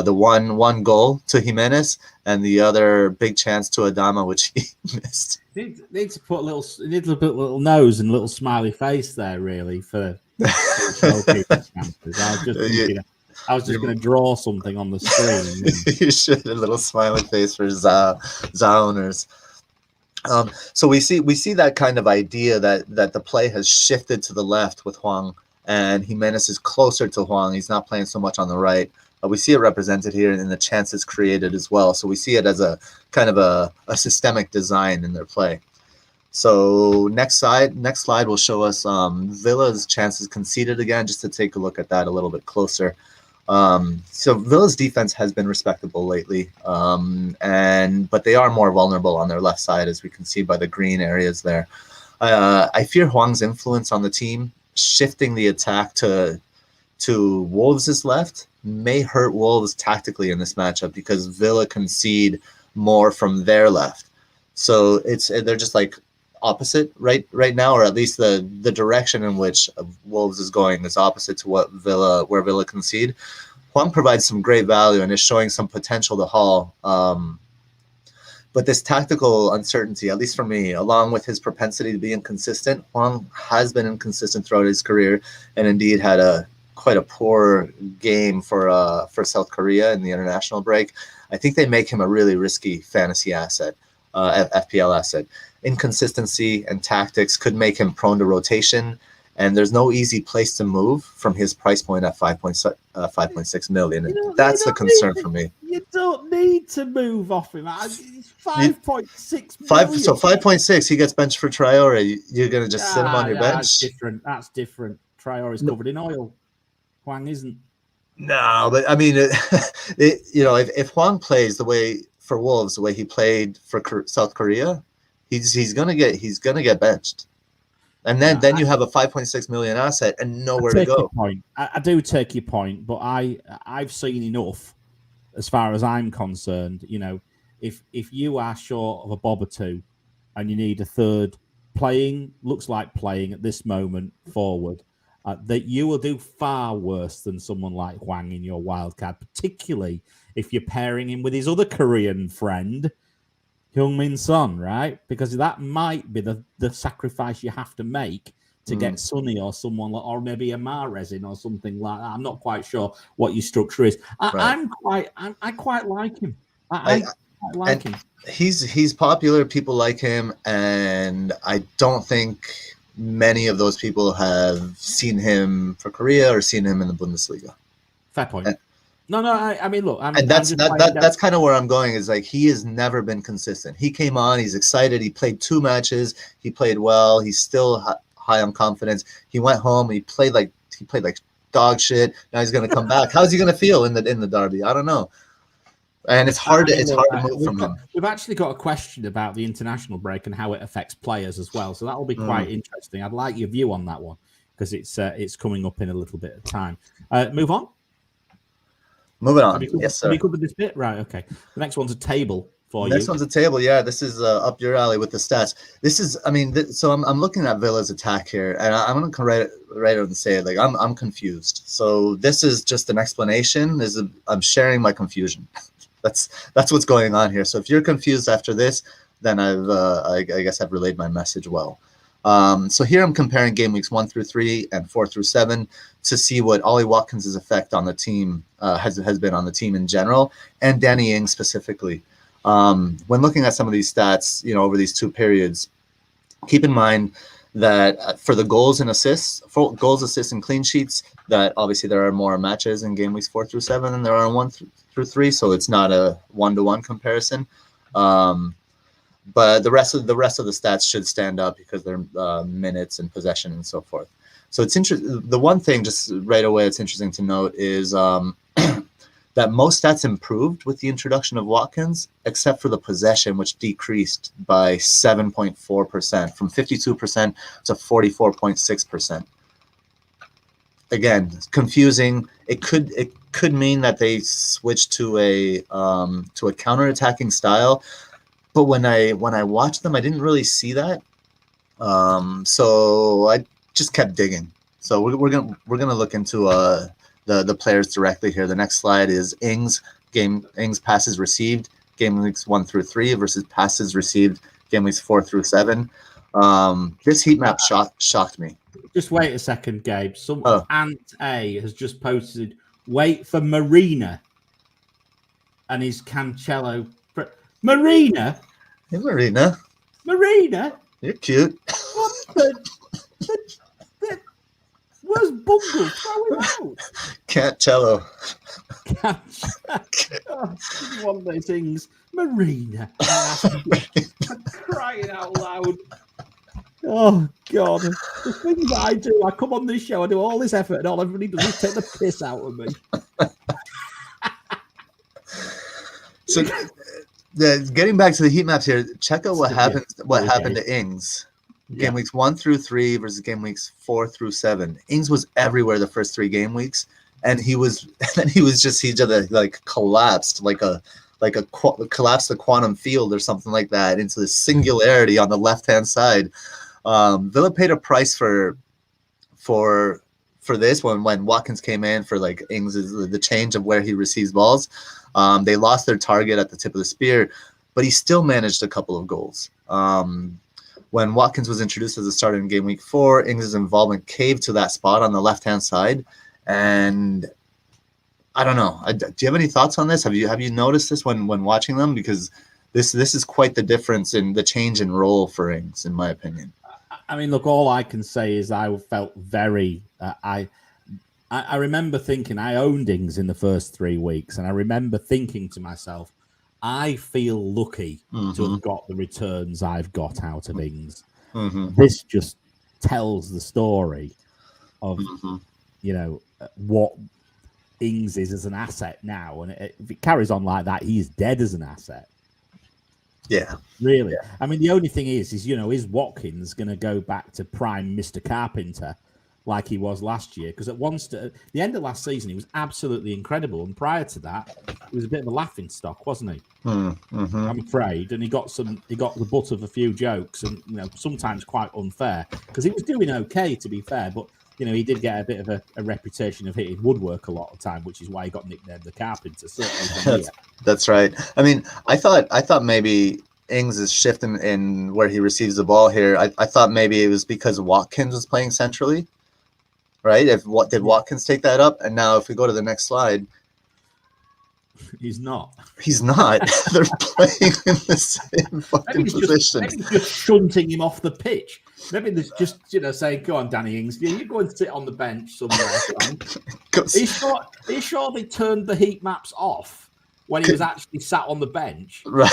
The one goal to Jimenez, and the other big chance to Adama, which he missed. Need to put a little nose and a little smiley face there, really, for chances. I was just going to draw something on the screen. You should, a little smiley face for Za owners. So we see that kind of idea that the play has shifted to the left with Huang, and Jimenez is closer to Huang. He's not playing so much on the right. We see it represented here in the chances created as well. So we see it as a kind of a systemic design in their play. So next slide will show us Villa's chances conceded again, just to take a look at that a little bit closer. So Villa's defense has been respectable lately, but they are more vulnerable on their left side, as we can see by the green areas there. I fear Huang's influence on the team, shifting the attack to Wolves' left, may hurt Wolves tactically in this matchup, because Villa concede more from their left. So they're just like opposite right now, or at least the direction in which Wolves is going is opposite to where Villa concede. Huang provides some great value and is showing some potential to haul. But this tactical uncertainty, at least for me, along with his propensity to be inconsistent, Huang has been inconsistent throughout his career, and indeed had quite a poor game for South Korea in the international break. I think they make him a really risky fantasy asset, FPL asset. Inconsistency and tactics could make him prone to rotation, and there's no easy place to move from his price point at 5.6 million. And that's the concern for me. You don't need to move off him. It's 5.6 million. So 5.6, he gets benched for Traore. You're going to just sit him on your bench? That's different. Traore's covered in oil. Hwang isn't. No, but I mean, if Hwang plays the way for Wolves, the way he played for South Korea, he's gonna get benched, and then you have a 5.6 million asset and nowhere to go. I do take your point, but I've seen enough as far as I'm concerned. If you are short of a bob or two, and you need a third looks like playing at this moment forward. That you will do far worse than someone like Hwang in your wildcard, particularly if you're pairing him with his other Korean friend, Heung-min Son, right? Because that might be the sacrifice you have to make to get Sonny or someone like, or maybe a Mahrez in or something like that. I'm not quite sure what your structure is. I quite like him. I like him. He's popular. People like him, and I don't think many of those people have seen him for Korea or seen him in the Bundesliga. Fair point. I mean, look, that's kind of where I'm going. Is like he has never been consistent. He came on, he's excited. He played 2 matches. He played well. He's still high on confidence. He went home. He played like dog shit. Now he's going to come back. How's he going to feel in the derby? I don't know. And it's hard to move from him. We've actually got a question about the international break and how it affects players as well. So that will be quite interesting. I'd like your view on that one because it's coming up in a little bit of time. Move on. Moving on. Yes, sir. Have you covered this bit? Right. Okay. The next one's a table for you. Next one's a table. Yeah, this is up your alley with the stats. This is, so I'm looking at Villa's attack here, and I'm going to come right out and say it. Like I'm confused. So this is just an explanation. I'm sharing my confusion. That's what's going on here. So if you're confused after this, then I guess I've relayed my message well. So here I'm comparing game weeks 1 through 3 and 4 through 7 to see what Ollie Watkins' effect on the team has been on the team in general, and Danny Ings specifically. When looking at some of these stats, over these 2 periods, keep in mind that for the goals, assists, and clean sheets, that obviously there are more matches in game weeks 4 through 7 than there are in 1 through 3, so it's not a 1-to-1 comparison. But the rest of the stats should stand up because they're minutes and possession and so forth. So it's interesting. The one thing just right away it's interesting to note is that most stats improved with the introduction of Watkins, except for the possession, which decreased by 7.4% from 52% to 44.6%. Again, confusing. It could mean that they switched to a counter-attacking style, but when I watched them, I didn't really see that. So I just kept digging. So we're gonna look into the players directly here. The next slide is Ings passes received game weeks 1 through 3 versus passes received game weeks 4 through 7. This heat map shocked me. Just wait a second, Gabe. Ant A has just posted, wait for Marina and his Cancelo. Marina? Hey, Marina. Marina? You're cute. What where's Bungle? Throw him out. Cancelo. One of those things. Marina. Crying out loud. Oh, God. The things that I do, I come on this show, I do all this effort, and all everybody does is take the piss out of me. So, getting back to the heat maps here, check out what happened to Ings. Game weeks 1 through 3 versus game weeks 4 through 7. Ings was everywhere the first 3 game weeks, and he just like collapsed collapsed the quantum field or something like that into the singularity on the left hand side. Villa paid a price for this when Watkins came in for like Ings the change of where he receives balls. They lost their target at the tip of the spear, but he still managed a couple of goals. When Watkins was introduced as a starter in game week 4, Ings' involvement caved to that spot on the left-hand side. And I don't know. Do you have any thoughts on this? Have you noticed this when watching them? Because this is quite the difference in the change in role for Ings, in my opinion. I mean, look, all I can say is I felt very. I remember thinking I owned Ings in the first 3 weeks, and I remember thinking to myself, I feel lucky to have got the returns I've got out of Ings. This just tells the story of what Ings is as an asset now, and if it carries on like that, he's dead as an asset. Yeah, really. Yeah. I mean, the only thing is is Watkins going to go back to prime Mr. Carpenter like he was last year? Because at the end of last season, he was absolutely incredible, and prior to that, he was a bit of a laughing stock, wasn't he? I'm afraid, and he got the butt of a few jokes, and sometimes quite unfair, because he was doing okay, to be fair, but he did get a bit of a reputation of hitting woodwork a lot of the time, which is why he got nicknamed the Carpenter. Certainly, that's right. I mean, I thought maybe Ings is shifting in where he receives the ball here. I thought maybe it was because Watkins was playing centrally, right? Did Watkins take that up? And now if we go to the next slide, he's not. They're playing in the same fucking position. Maybe just shunting him off the pitch. Maybe there's just saying, "Go on, Danny Ings, you go and sit on the bench somewhere." Are you sure they turned the heat maps off when he was actually sat on the bench? Right.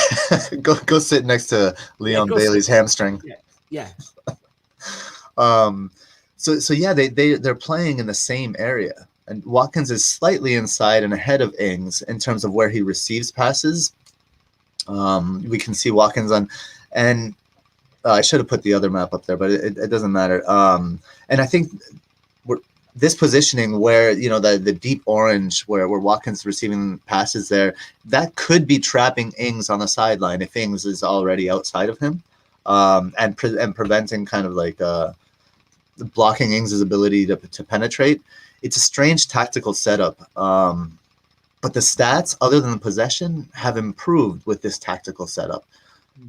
go sit next to Leon Bailey's hamstring. Yeah. So yeah, they're playing in the same area, and Watkins is slightly inside and ahead of Ings in terms of where he receives passes. We can see Watkins on, and I should have put the other map up there, but it doesn't matter. And I think this positioning where the deep orange where Watkins receiving passes there, that could be trapping Ings on the sideline if Ings is already outside of him, and preventing kind of like blocking Ings' ability to penetrate. It's a strange tactical setup, but the stats, other than the possession, have improved with this tactical setup.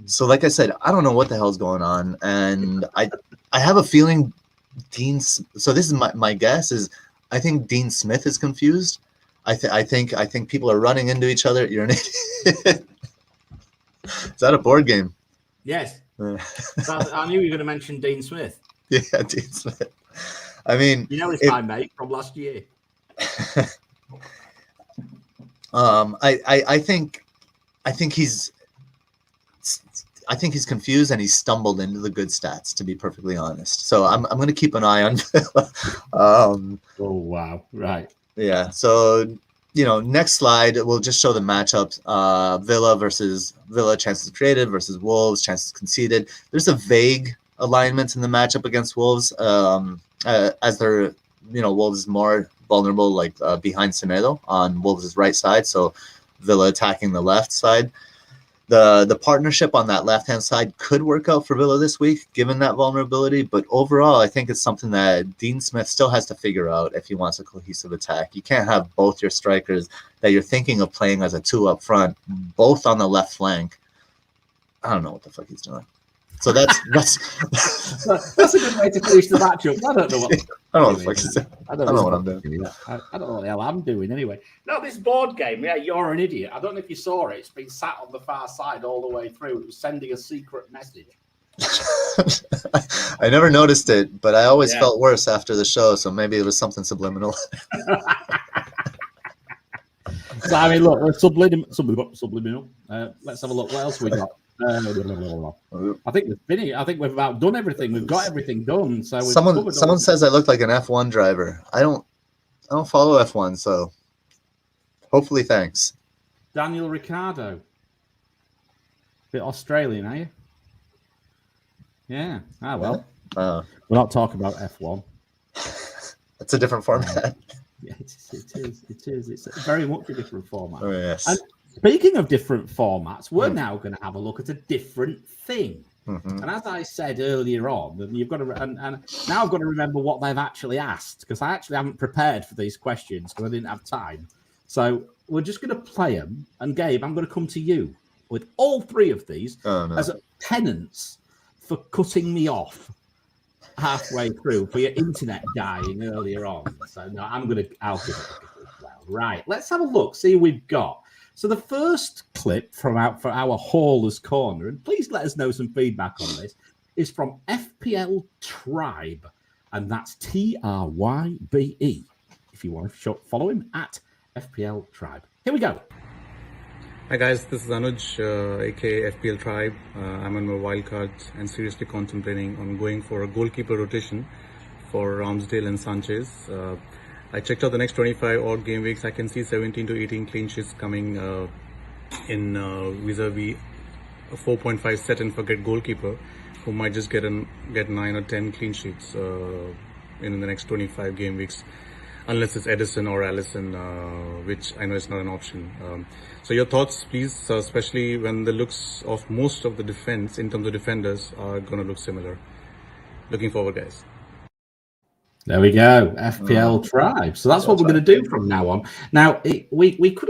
So like I said, I don't know what the hell's going on, and I have a feeling so this is my guess is I think Dean Smith is confused. I think people are running into each other. You're an idiot. Is that a board game? Yes. I knew you were going to mention Dean Smith. Yeah, Dean Smith. I mean, it's my mate from last year. I think he's confused, and he's stumbled into the good stats, to be perfectly honest. So I'm going to keep an eye on Villa. Oh wow! Right. Yeah. So next slide we'll just show the matchups. Villa chances created versus Wolves chances conceded. There's a vague alignment in the matchup against Wolves, as they're Wolves is more vulnerable, like behind Semedo on Wolves' right side. So Villa attacking the left side. The partnership on that left-hand side could work out for Villa this week, given that vulnerability. But overall, I think it's something that Dean Smith still has to figure out if he wants a cohesive attack. You can't have both your strikers that you're thinking of playing as a 2 up front, both on the left flank. I don't know what the fuck he's doing. So that's a good way to finish the matchup. I don't know what. I don't know what I'm doing. I don't know what the hell I'm doing anyway. No, this board game, you're an idiot. I don't know if you saw it. It's been sat on the far side all the way through. It was sending a secret message. I never noticed it, but I always felt worse after the show, so maybe it was something subliminal. So, I mean, look, subliminal. Let's have a look. What else we got? I think we've finished. I think we've about done everything. We've got everything done. So someone says I look like an F1 driver. I don't follow F1, so hopefully, thanks. Daniel Ricciardo, bit Australian, are you? Yeah. Ah well. We're not talking about F1. It's a different format. Yeah, it is. It's very much a different format. Oh yes. And speaking of different formats, we're now going to have a look at a different thing. And as I said earlier on, you've got to, and now I've got to remember what they've actually asked, because I actually haven't prepared for these questions because I didn't have time. So we're just going to play them. And Gabe, I'm going to come to you with all 3 of these as a penance for cutting me off halfway through for your internet dying earlier on. So no, I'll give it a go as well. Right, let's have a look, see who we've got. So the first clip for our Hauler's Corner, and please let us know some feedback on this, is from FPL Tribe, and that's TRYBE. If you want to follow him at FPL Tribe. Here we go. Hi guys, this is Anuj, aka FPL Tribe. I'm on my wildcard and seriously contemplating on going for a goalkeeper rotation for Ramsdale and Sanchez. I checked out the next 25 odd game weeks. I can see 17 to 18 clean sheets coming in vis-a-vis a 4.5 set and forget goalkeeper, who might just get 9 or 10 clean sheets in the next 25 game weeks, unless it's Edison or Allison, which I know is not an option. So your thoughts, please, especially when the looks of most of the defense in terms of defenders are going to look similar. Looking forward, guys. There we go, FPL Tribe. So that's what we're going to do from now on. Now, we could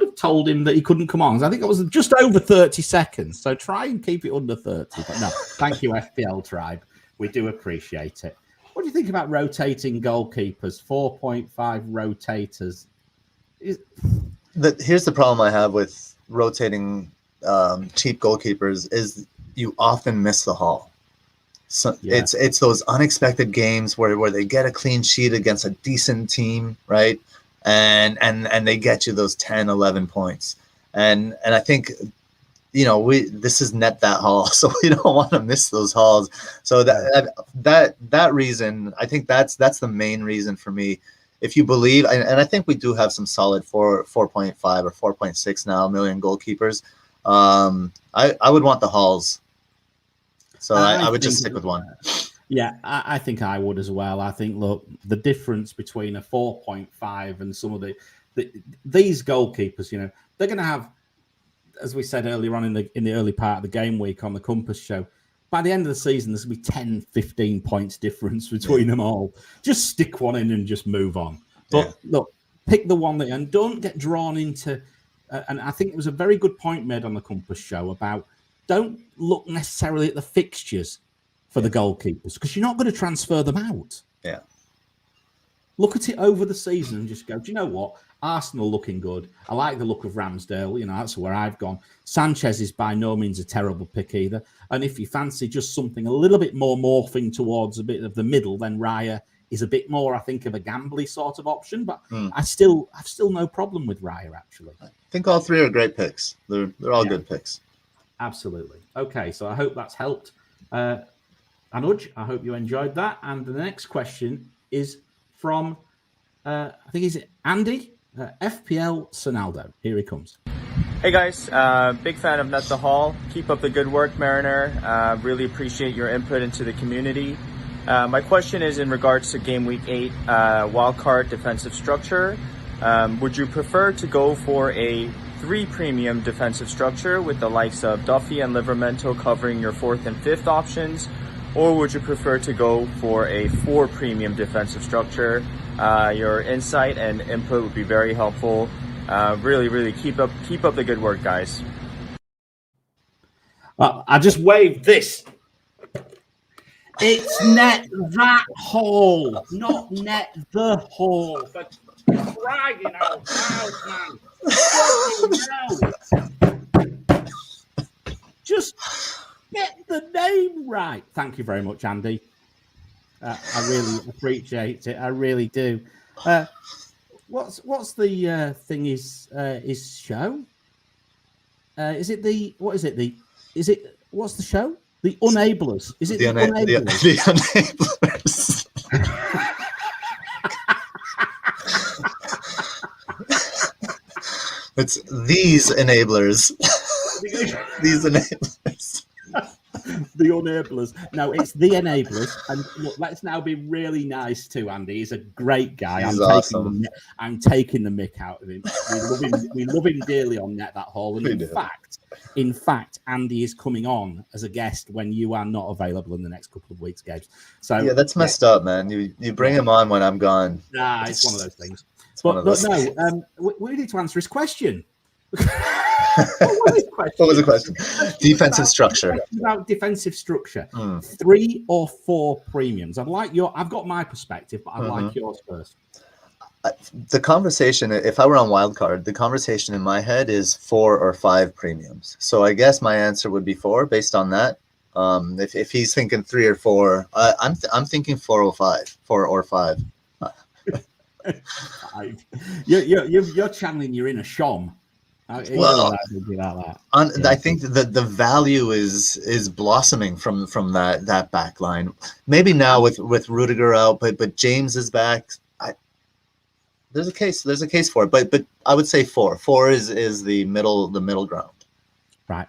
have told him that he couldn't come on. I think it was just over 30 seconds. So try and keep it under 30. But no, thank you, FPL Tribe. We do appreciate it. What do you think about rotating goalkeepers? 4.5 rotators. Here's the problem I have with rotating cheap goalkeepers is you often miss the haul. So yeah. It's those unexpected games where they get a clean sheet against a decent team, right? And they get you those 10, 11 points. And I think, this is net that haul, so we don't want to miss those hauls. So that reason, I think that's the main reason for me. If you believe, and I think we do have some solid 4.5 or 4.6 now million goalkeepers, I would want the hauls. So I would just stick with one. Yeah, I think I would as well. I think, look, the difference between a 4.5 and some of these goalkeepers, they're going to have, as we said earlier on in the early part of the game week on the Compass show, by the end of the season, there's going to be 10, 15 points difference between them all. Just stick one in and just move on. But look, pick the one and don't get drawn into, and I think it was a very good point made on the Compass show about don't look necessarily at the fixtures for the goalkeepers because you're not going to transfer them out. Yeah. Look at it over the season and just go, do you know what? Arsenal looking good. I like the look of Ramsdale. That's where I've gone. Sanchez is by no means a terrible pick either. And if you fancy just something a little bit more morphing towards a bit of the middle, then Raya is a bit more, I think, of a gambly sort of option. But I've still no problem with Raya, actually. I think all three are great picks. They're all good picks. Absolutely. Okay, so I hope that's helped. Anuj, I hope you enjoyed that. And the next question is from, I think, is it Andy? FPL Sonaldo. Here he comes. Hey guys, big fan of Net the Hall. Keep up the good work, Mariner. Really appreciate your input into the community. My question is in regards to Gameweek 8 wildcard defensive structure. Would you prefer to go for a 3 premium defensive structure with the likes of Duffy and Livramento covering your 4th and 5th options? Or would you prefer to go for a 4 premium defensive structure? Your insight and input would be very helpful. Really keep up the good work, guys. Well, I just waved this. It's Net that hole, not Net the hole. For crying out loud, man. Just get the name right. Thank you very much, Andy. I really appreciate it. I really do. What's the thing is show? Is it the what is it the is it what's the show? The Unablers. Is it the Unablers? The Unablers. It's these enablers. These enablers. The Unablers. No, it's the Enablers. And look, let's now be really nice to Andy. He's a great guy. He's awesome. I'm taking the mick out of him. We love him dearly on Net That Hall. And in fact, Andy is coming on as a guest when you are not available in the next couple of weeks, Gabe. So yeah, that's messed up, man. You bring him on when I'm gone. Nah, it's one of those things. But no, we need to answer his question. What was the question? Defensive structure. About defensive structure. 3 or 4 premiums. I've got my perspective, but I'd like yours first. The conversation, if I were on Wildcard, the conversation in my head is 4 or 5 premiums. So I guess my answer would be 4 based on that. If he's thinking 3 or 4, I'm thinking 4 or 5, 4 or 5. You're channeling your inner Shom. Well, that. I think that the value is blossoming from that back line. Maybe now with Rudiger out, but James is back. There's a case for it, but I would say 4. 4 is the middle ground. Right.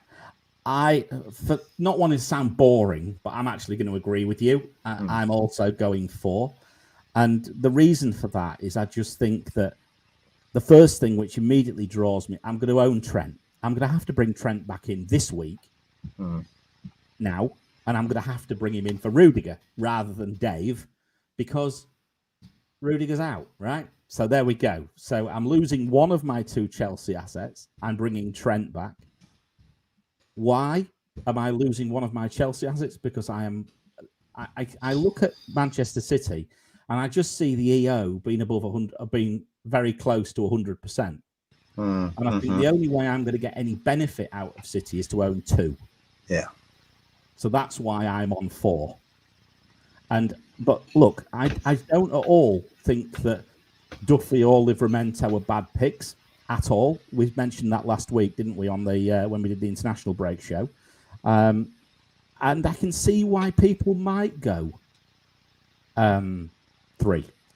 For not wanting to sound boring, but I'm actually going to agree with you. I'm also going 4. And the reason for that is I just think that the first thing which immediately draws me, I'm going to own Trent. I'm going to have to bring Trent back in this week now, and I'm going to have to bring him in for Rudiger rather than Dave because Rudiger's out, right? So there we go. So I'm losing one of my 2 Chelsea assets. I'm bringing Trent back. Why am I losing one of my Chelsea assets? Because I look at Manchester City and I just see the EO being above 100, being very close to 100%. And I think the only way I'm going to get any benefit out of City is to own 2. Yeah. So that's why I'm on 4. But look, I don't at all think that Duffy or Livramento are bad picks at all. We mentioned that last week, didn't we, on the when we did the international break show? And I can see why people might go 3.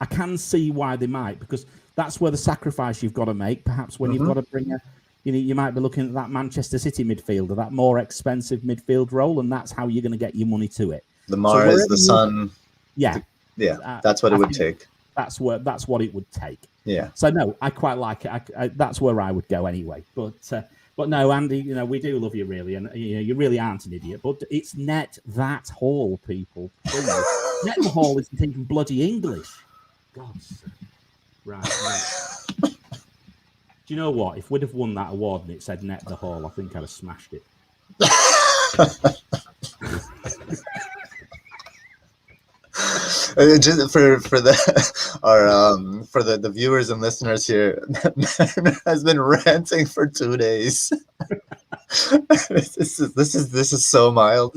I can see why they might, because that's where the sacrifice you've got to make. Perhaps when you've got to bring you might be looking at that Manchester City midfielder, that more expensive midfield role, and that's how you're going to get your money to it. The Mahrez, the Son. Yeah. That's what it would take. That's what it would take. Yeah. So no, I quite like it. That's where I would go anyway. But no, Andy, we do love you really, and you really aren't an idiot. But it's net that Hall, people. Net the Hall isn't even bloody English. God's sake. Right. Do you know what? If we'd have won that award and it said Net the Hall, I think I'd have smashed it. Just for the viewers and listeners here, Mariner has been ranting for 2 days. This is so mild.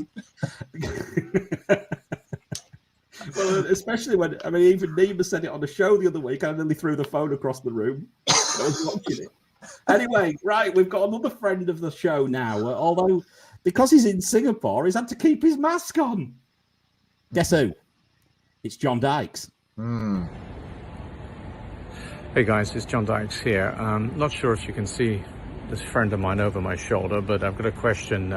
Well, especially when even Nima said it on the show the other week. I nearly threw the phone across the room. I was watching it. Anyway, right, we've got another friend of the show now. Although because he's in Singapore, he's had to keep his mask on. Guess who? It's John Dykes. Hey guys, it's John Dykes here. Not sure if you can see this friend of mine over my shoulder, but I've got a question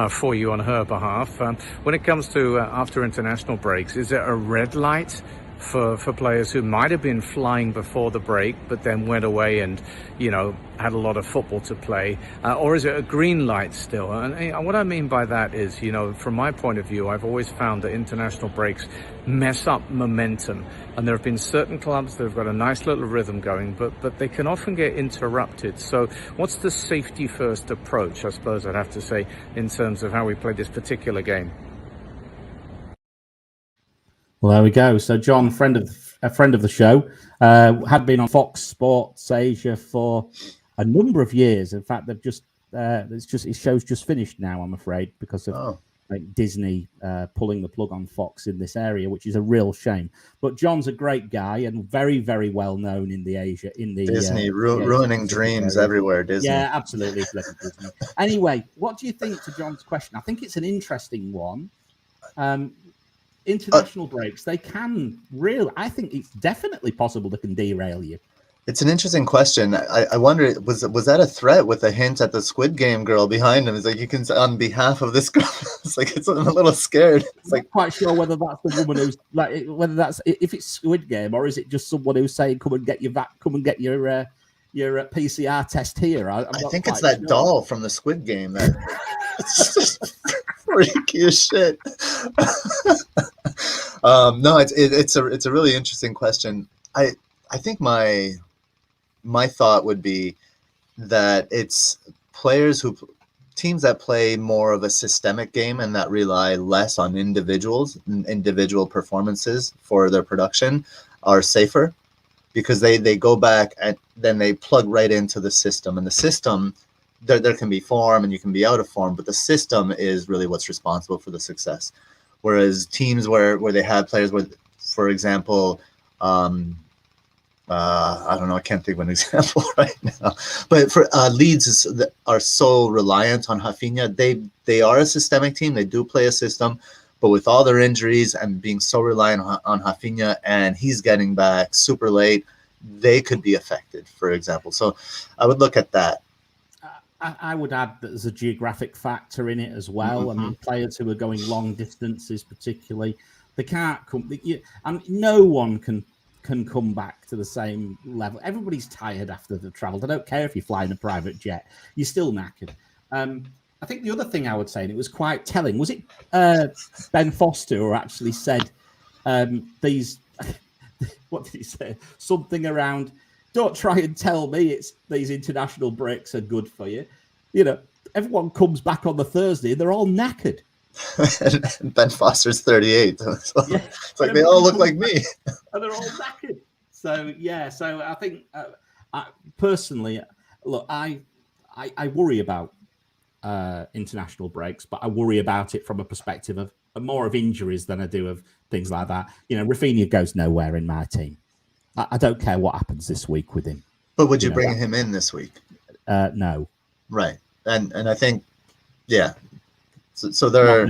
for you on her behalf. When it comes to after international breaks, is there a red light for players who might have been flying before the break, but then went away and, had a lot of football to play? Or is it a green light still? And what I mean by that is, from my point of view, I've always found that international breaks mess up momentum. And there have been certain clubs that have got a nice little rhythm going, but they can often get interrupted. So what's the safety first approach, I suppose I'd have to say, in terms of how we play this particular game? Well, there we go. So John, a friend of the show, had been on Fox Sports Asia for a number of years. In fact, they've just his show's just finished now, I'm afraid, because of Disney pulling the plug on Fox in this area, which is a real shame. But John's a great guy and very, very well known in the Asia Disney ruining dreams everywhere. Disney, yeah, absolutely. Disney. Anyway, what do you think to John's question? I think it's an interesting one. International breaks, they can really, I think it's definitely possible they can derail you. It's an interesting question. I wonder, was that a threat with a hint at the Squid Game girl behind him? It's like, you can, on behalf of this girl, it's like, I'm a little scared. It's like, I'm not quite sure whether that's the woman who's like, whether that's, if it's Squid Game, or is it just someone who's saying, come and get your PCR test here. I think it's that doll from the Squid Game that it's just freaky as shit. No, it's a really interesting question. I think my thought would be that it's teams that play more of a systemic game and that rely less on individual performances for their production are safer, because they go back and then they plug right into the system, and the system there can be form and you can be out of form, but the system is really what's responsible for the success. Whereas teams where they have players with, for example, I don't know, I can't think of an example right now, but for Leeds are so reliant on Rafinha. They are a systemic team. They do play a system, but with all their injuries and being so reliant on Rafinha, and he's getting back super late, they could be affected, for example. So I would look at that. I would add that there's a geographic factor in it as well. I mean, players who are going long distances, particularly, they can't come. And no one can come back to the same level. Everybody's tired after they've travelled. I don't care if you're flying a private jet; you're still knackered. I think the other thing I would say, and it was quite telling, was it Ben Foster who actually said these. What did he say? Something around, don't try and tell me it's these international breaks are good for you. You know, everyone comes back on the Thursday and they're all knackered. And Ben Foster's 38. So it's like they all look like me. And they're all knackered. So, yeah. So I think, I personally, look, I worry about international breaks, but I worry about it from a perspective of more of injuries than I do of things like that. You know, Rafinha goes nowhere in my team. I don't care what happens this week with him. But would you bring him in this week? No. Right. And I think, yeah. So they're,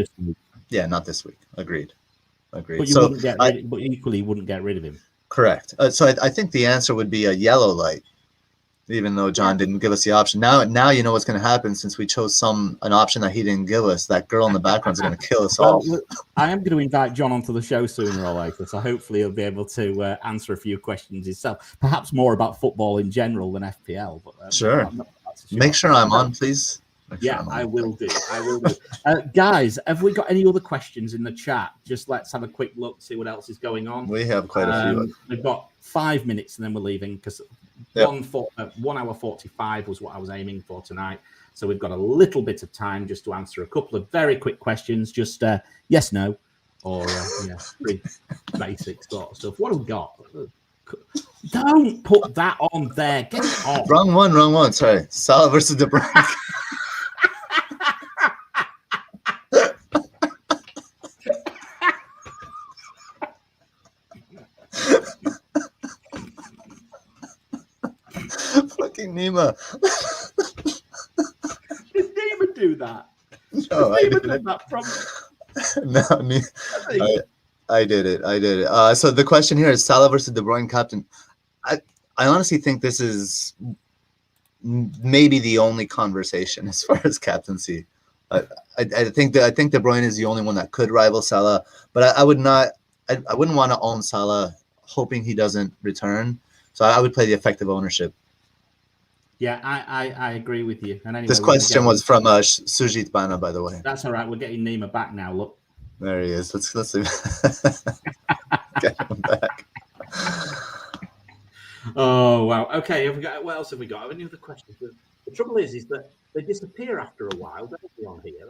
not this week. Agreed. But you wouldn't get rid, but equally you wouldn't get rid of him. Correct. So I think the answer would be a yellow light, even though John didn't give us the option. Now you know what's going to happen since we chose an option that he didn't give us. That girl in the background is going to kill us all. I am going to invite John onto the show sooner or later, so hopefully he'll be able to answer a few questions himself. Perhaps more about football in general than FPL. But, sure. Make sure I'm on, please. I will do. Guys, have we got any other questions in the chat? Just let's have a quick look, see what else is going on. We have quite a few. We've got 5 minutes and then we're leaving because 1 hour 45 was what I was aiming for tonight. So we've got a little bit of time just to answer a couple of very quick questions. Just yes, no, or pretty basic sort of stuff. What have we got? Don't put that on there. Get it off. Wrong one. Sorry. Salah versus De Bruyne. Fucking Nima. Did Nima do that? No, I did it. That from... No, I did it. So the question here is Salah versus De Bruyne captain. I honestly think this is maybe the only conversation as far as captaincy. I think De Bruyne is the only one that could rival Salah, but I wouldn't want to own Salah hoping he doesn't return. So I would play the effective ownership. Yeah, I agree with you. And anyway, this question was from Sujit Bana, by the way. That's all right. We're getting Nima back now. Look, there he is. Let's get him back. Oh wow. Okay, what else have we got? Have any other questions? The trouble is that they disappear after a while. They don't be on here.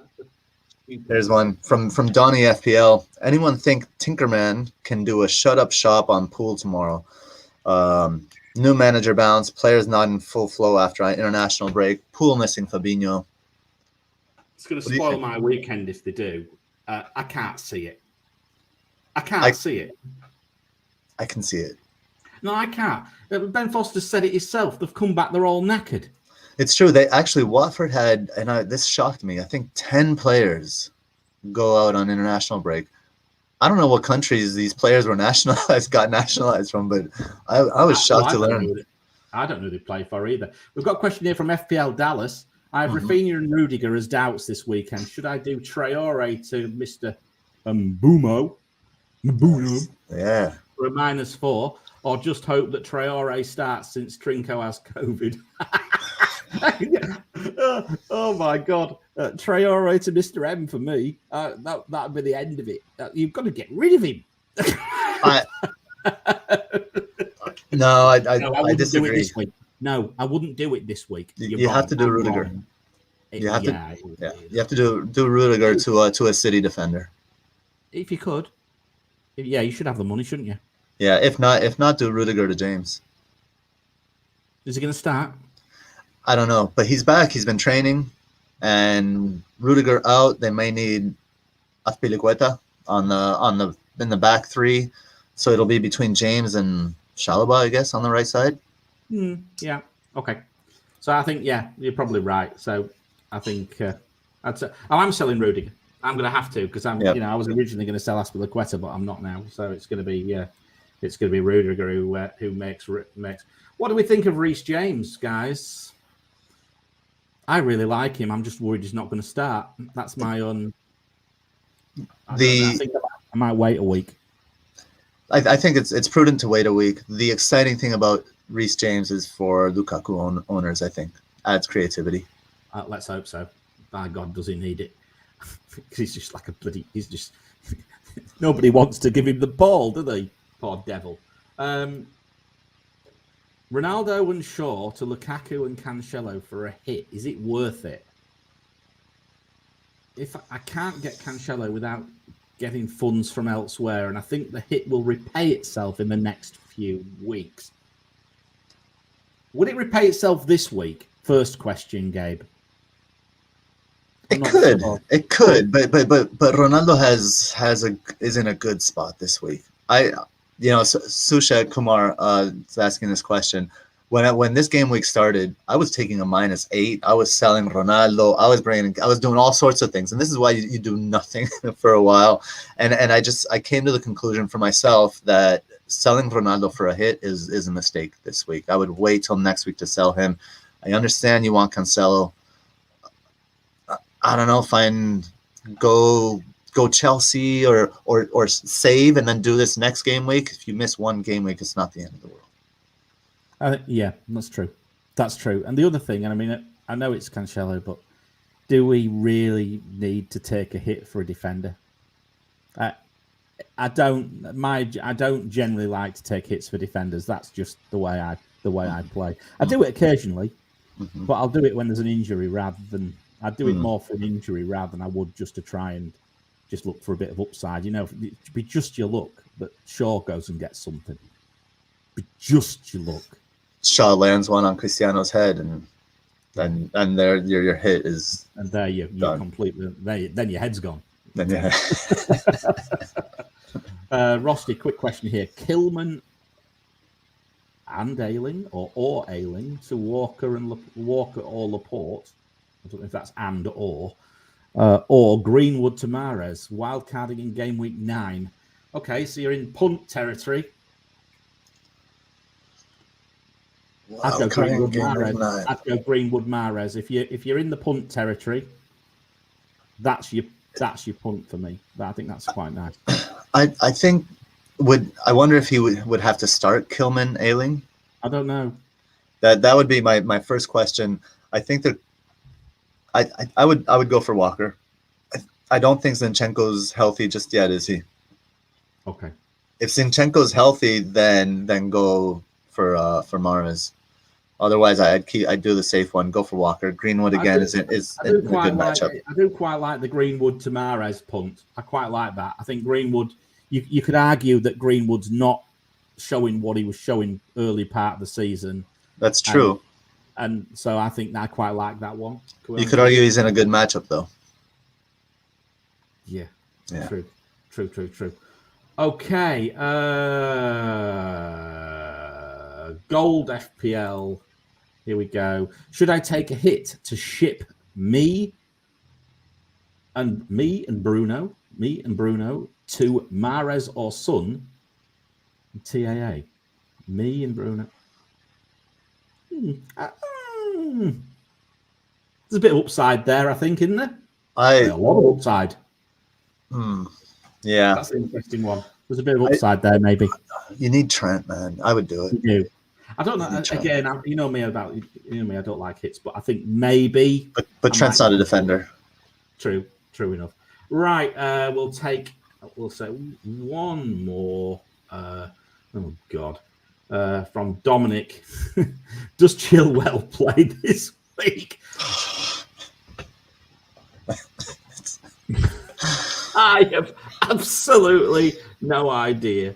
There's one from Donnie FPL. Anyone think Tinkerman can do a shut up shop on pool tomorrow? New manager bounce, players not in full flow after an international break, pool missing Fabinho. It's going to spoil my weekend if they do. I can't see it. I can't see it. I can see it. No, I can't. Ben Foster said it himself. They've come back. They're all knackered. It's true. They actually, Watford had, and this shocked me, I think 10 players go out on international break. I don't know what countries these players got nationalized from, but I was shocked to learn. I don't know who they play for either. We've got a question here from FPL Dallas. I have Rafinha and Rudiger as doubts this weekend. Should I do Traore to Mr. Mbumo? Yeah. For a -4, or just hope that Traore starts since Trinco has COVID? Oh my God. Traore to Mr. M for me. That'd be the end of it. You've got to get rid of him. No, I Do disagree. it this week. No, I wouldn't do it this week. You have to do Rudiger. You have to do Rudiger to a City defender. If you could. Yeah, you should have the money, shouldn't you? Yeah, if not, do Rudiger to James. Is he going to start? I don't know, but he's back. He's been training, and Rudiger out. They may need Azpilicueta in the back three, so it'll be between James and Chalobah, I guess, on the right side. Yeah. Okay. So I think you're probably right. So I think I'm selling Rudiger. I'm going to have to because I was originally going to sell Azpilicueta, but I'm not now. So it's going to be Rudiger who makes. What do we think of Reece James, guys? I really like him. I'm just worried he's not going to start. That's my own. I think I might wait a week. I think it's prudent to wait a week. The exciting thing about Reece James is for Lukaku owners. I think adds creativity. Let's hope so. By God, does he need it? Because he's just like a bloody. He's just nobody wants to give him the ball, do they? Poor devil. Ronaldo and Shaw to Lukaku and Cancelo for a hit. Is it worth it? If I can't get Cancelo without getting funds from elsewhere, and I think the hit will repay itself in the next few weeks. Would it repay itself this week? First question, Gabe. It could, but Ronaldo is in a good spot this week. Susha Kumar is asking this question. When this game week started, I was taking a -8. I was selling Ronaldo. I was doing all sorts of things, and this is why you do nothing for a while. And I came to the conclusion for myself that selling Ronaldo for a hit is a mistake this week. I would wait till next week to sell him. I understand you want Cancelo. I don't know. Go Chelsea or save and then do this next game week. If you miss one game week, it's not the end of the world. Yeah, that's true. That's true. And the other thing, and I mean, I know it's Cancelo, but do we really need to take a hit for a defender? I don't generally like to take hits for defenders. That's just the way I play. I do it occasionally, but I'll do it when there's an injury rather than I'd do it more for an injury rather than I would just to try and just look for a bit of upside. It'd be just your luck that Shaw goes and gets something. Be just your luck. Shaw lands one on Cristiano's head, and there your hit is. And there you're completely. Then your head's gone. Then your head. Rosty, quick question here: Kilman and Ayling or Ayling to Walker or Laporte. I don't know if that's and or Greenwood to Mahrez. Wildcarding in game week 9. Okay, so you're in punt territory. I'd go Greenwood Mahrez. If you're in the punt territory, that's your punt for me. I think that's quite nice. I think I wonder if he would have to start Kilman Ayling. I don't know. That would be my first question. I think that I would go for Walker. I don't think Zinchenko's healthy just yet, is he? Okay. If Zinchenko's healthy, then go for Mahrez. Otherwise, I'd do the safe one. Go for Walker. Greenwood again is a good matchup. I do quite like the Greenwood to Mahrez punt. I quite like that. I think Greenwood. You could argue that Greenwood's not showing what he was showing early part of the season. That's true. And so I think I quite like that one. You could argue he's in a good matchup, though. Yeah. True. Okay. Gold FPL. Here we go. Should I take a hit to ship me and Bruno to Mahrez or Son? TAA. Me and Bruno. There's a bit of upside there, I think, isn't there? A lot of upside. Yeah. That's an interesting one. There's a bit of upside there, maybe. You need Trent, man. I would do it. You do. I don't know. Again, you know me. I don't like hits, but I think maybe. But Trent's not a defender. True enough. Right. We'll say one more. Oh God. From Dominic. Does Chilwell play this week? I have absolutely no idea.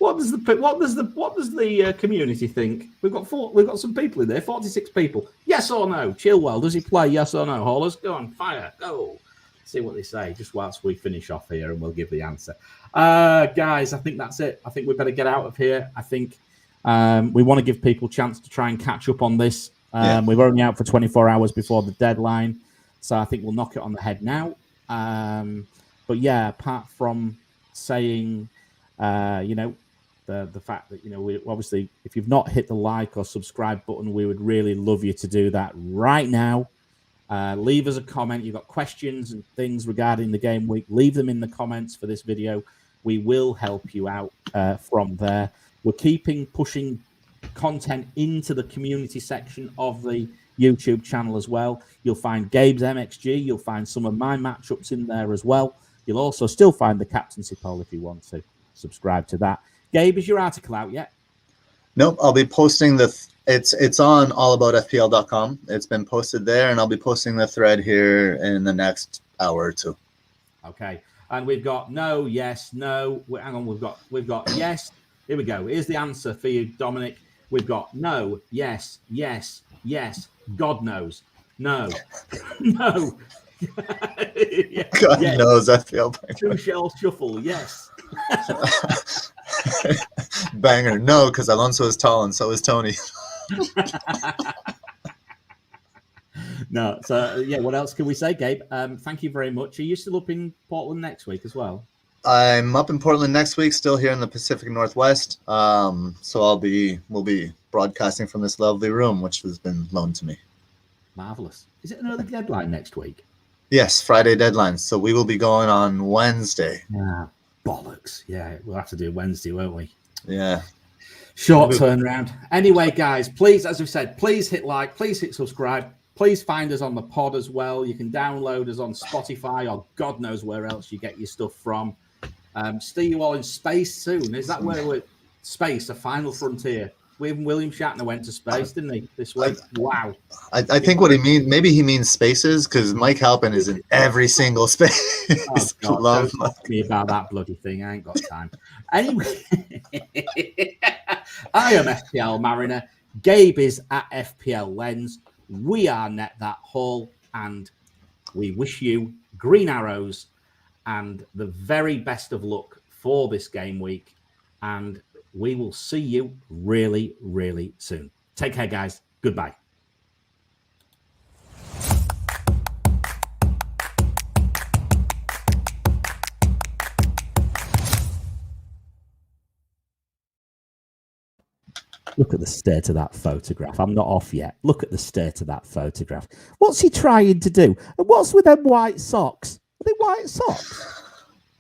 What does the community think? We've got some people in there, 46 people. Yes or no? Chilwell, does he play? Yes or no? Haulers, go on, fire, go. See what they say just whilst we finish off here, and we'll give the answer. Guys, I think that's it. I think we better get out of here. I think we want to give people a chance to try and catch up on this. We're only out for 24 hours before the deadline, so I think we'll knock it on the head now. But yeah, apart from saying, the fact that, we obviously, if you've not hit the like or subscribe button, we would really love you to do that right now. Leave us a comment. You've got questions and things regarding the game week, leave them in the comments for this video. We will help you out from there. We're pushing content into the community section of the YouTube channel as well. You'll find Gabe's MXG. You'll find some of my matchups in there as well. You'll also still find the captaincy poll if you want to subscribe to that. Gabe, is your article out yet? Nope, I'll be posting it's on allaboutfpl.com. It's been posted there, and I'll be posting the thread here in the next hour or two. Okay, and we've got no, yes, no. Hang on, we've got yes. Here we go. Here's the answer for you, Dominic. We've got no, yes, yes, yes. God knows, no, no. God knows FPL. Two shell shuffle, yes. Banger, no, because Alonso is tall and so is Tony. No, so yeah, what else can we say, Gabe? Thank you very much. Are you still up in Portland next week as well? I'm up in Portland next week, still here in the Pacific Northwest. So we'll be broadcasting from this lovely room, which has been loaned to me. Marvelous. Is it another deadline next week? Yes, Friday deadline. So we will be going on Wednesday. Yeah, bollocks. Yeah, we'll have to do Wednesday, won't we? Yeah. Short turnaround. Anyway, guys, please, as we said, please hit like, please hit subscribe. Please find us on the pod as well. You can download us on Spotify or God knows where else you get your stuff from. See you all in space soon. Is that where we're space, a final frontier? Even William Shatner went to space, didn't he, this week? Wow. I think what he means, maybe he means spaces, because Mike Halpin is in every single space. Oh, God, don't talk to me about that bloody thing. I ain't got time. Anyway, I am FPL Mariner. Gabe is at FPL Lens. We are Net That Haul, and we wish you green arrows and the very best of luck for this game week. And we will see you really, really soon. Take care, guys. Goodbye. Look at the state of that photograph. I'm not off yet. Look at the state of that photograph. What's he trying to do? And what's with them white socks? Are they white socks?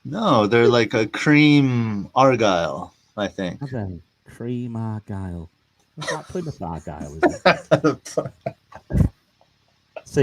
No, they're like a cream argyle, I think. Okay. Cream argyle. It's like Plymouth argyle, isn't it?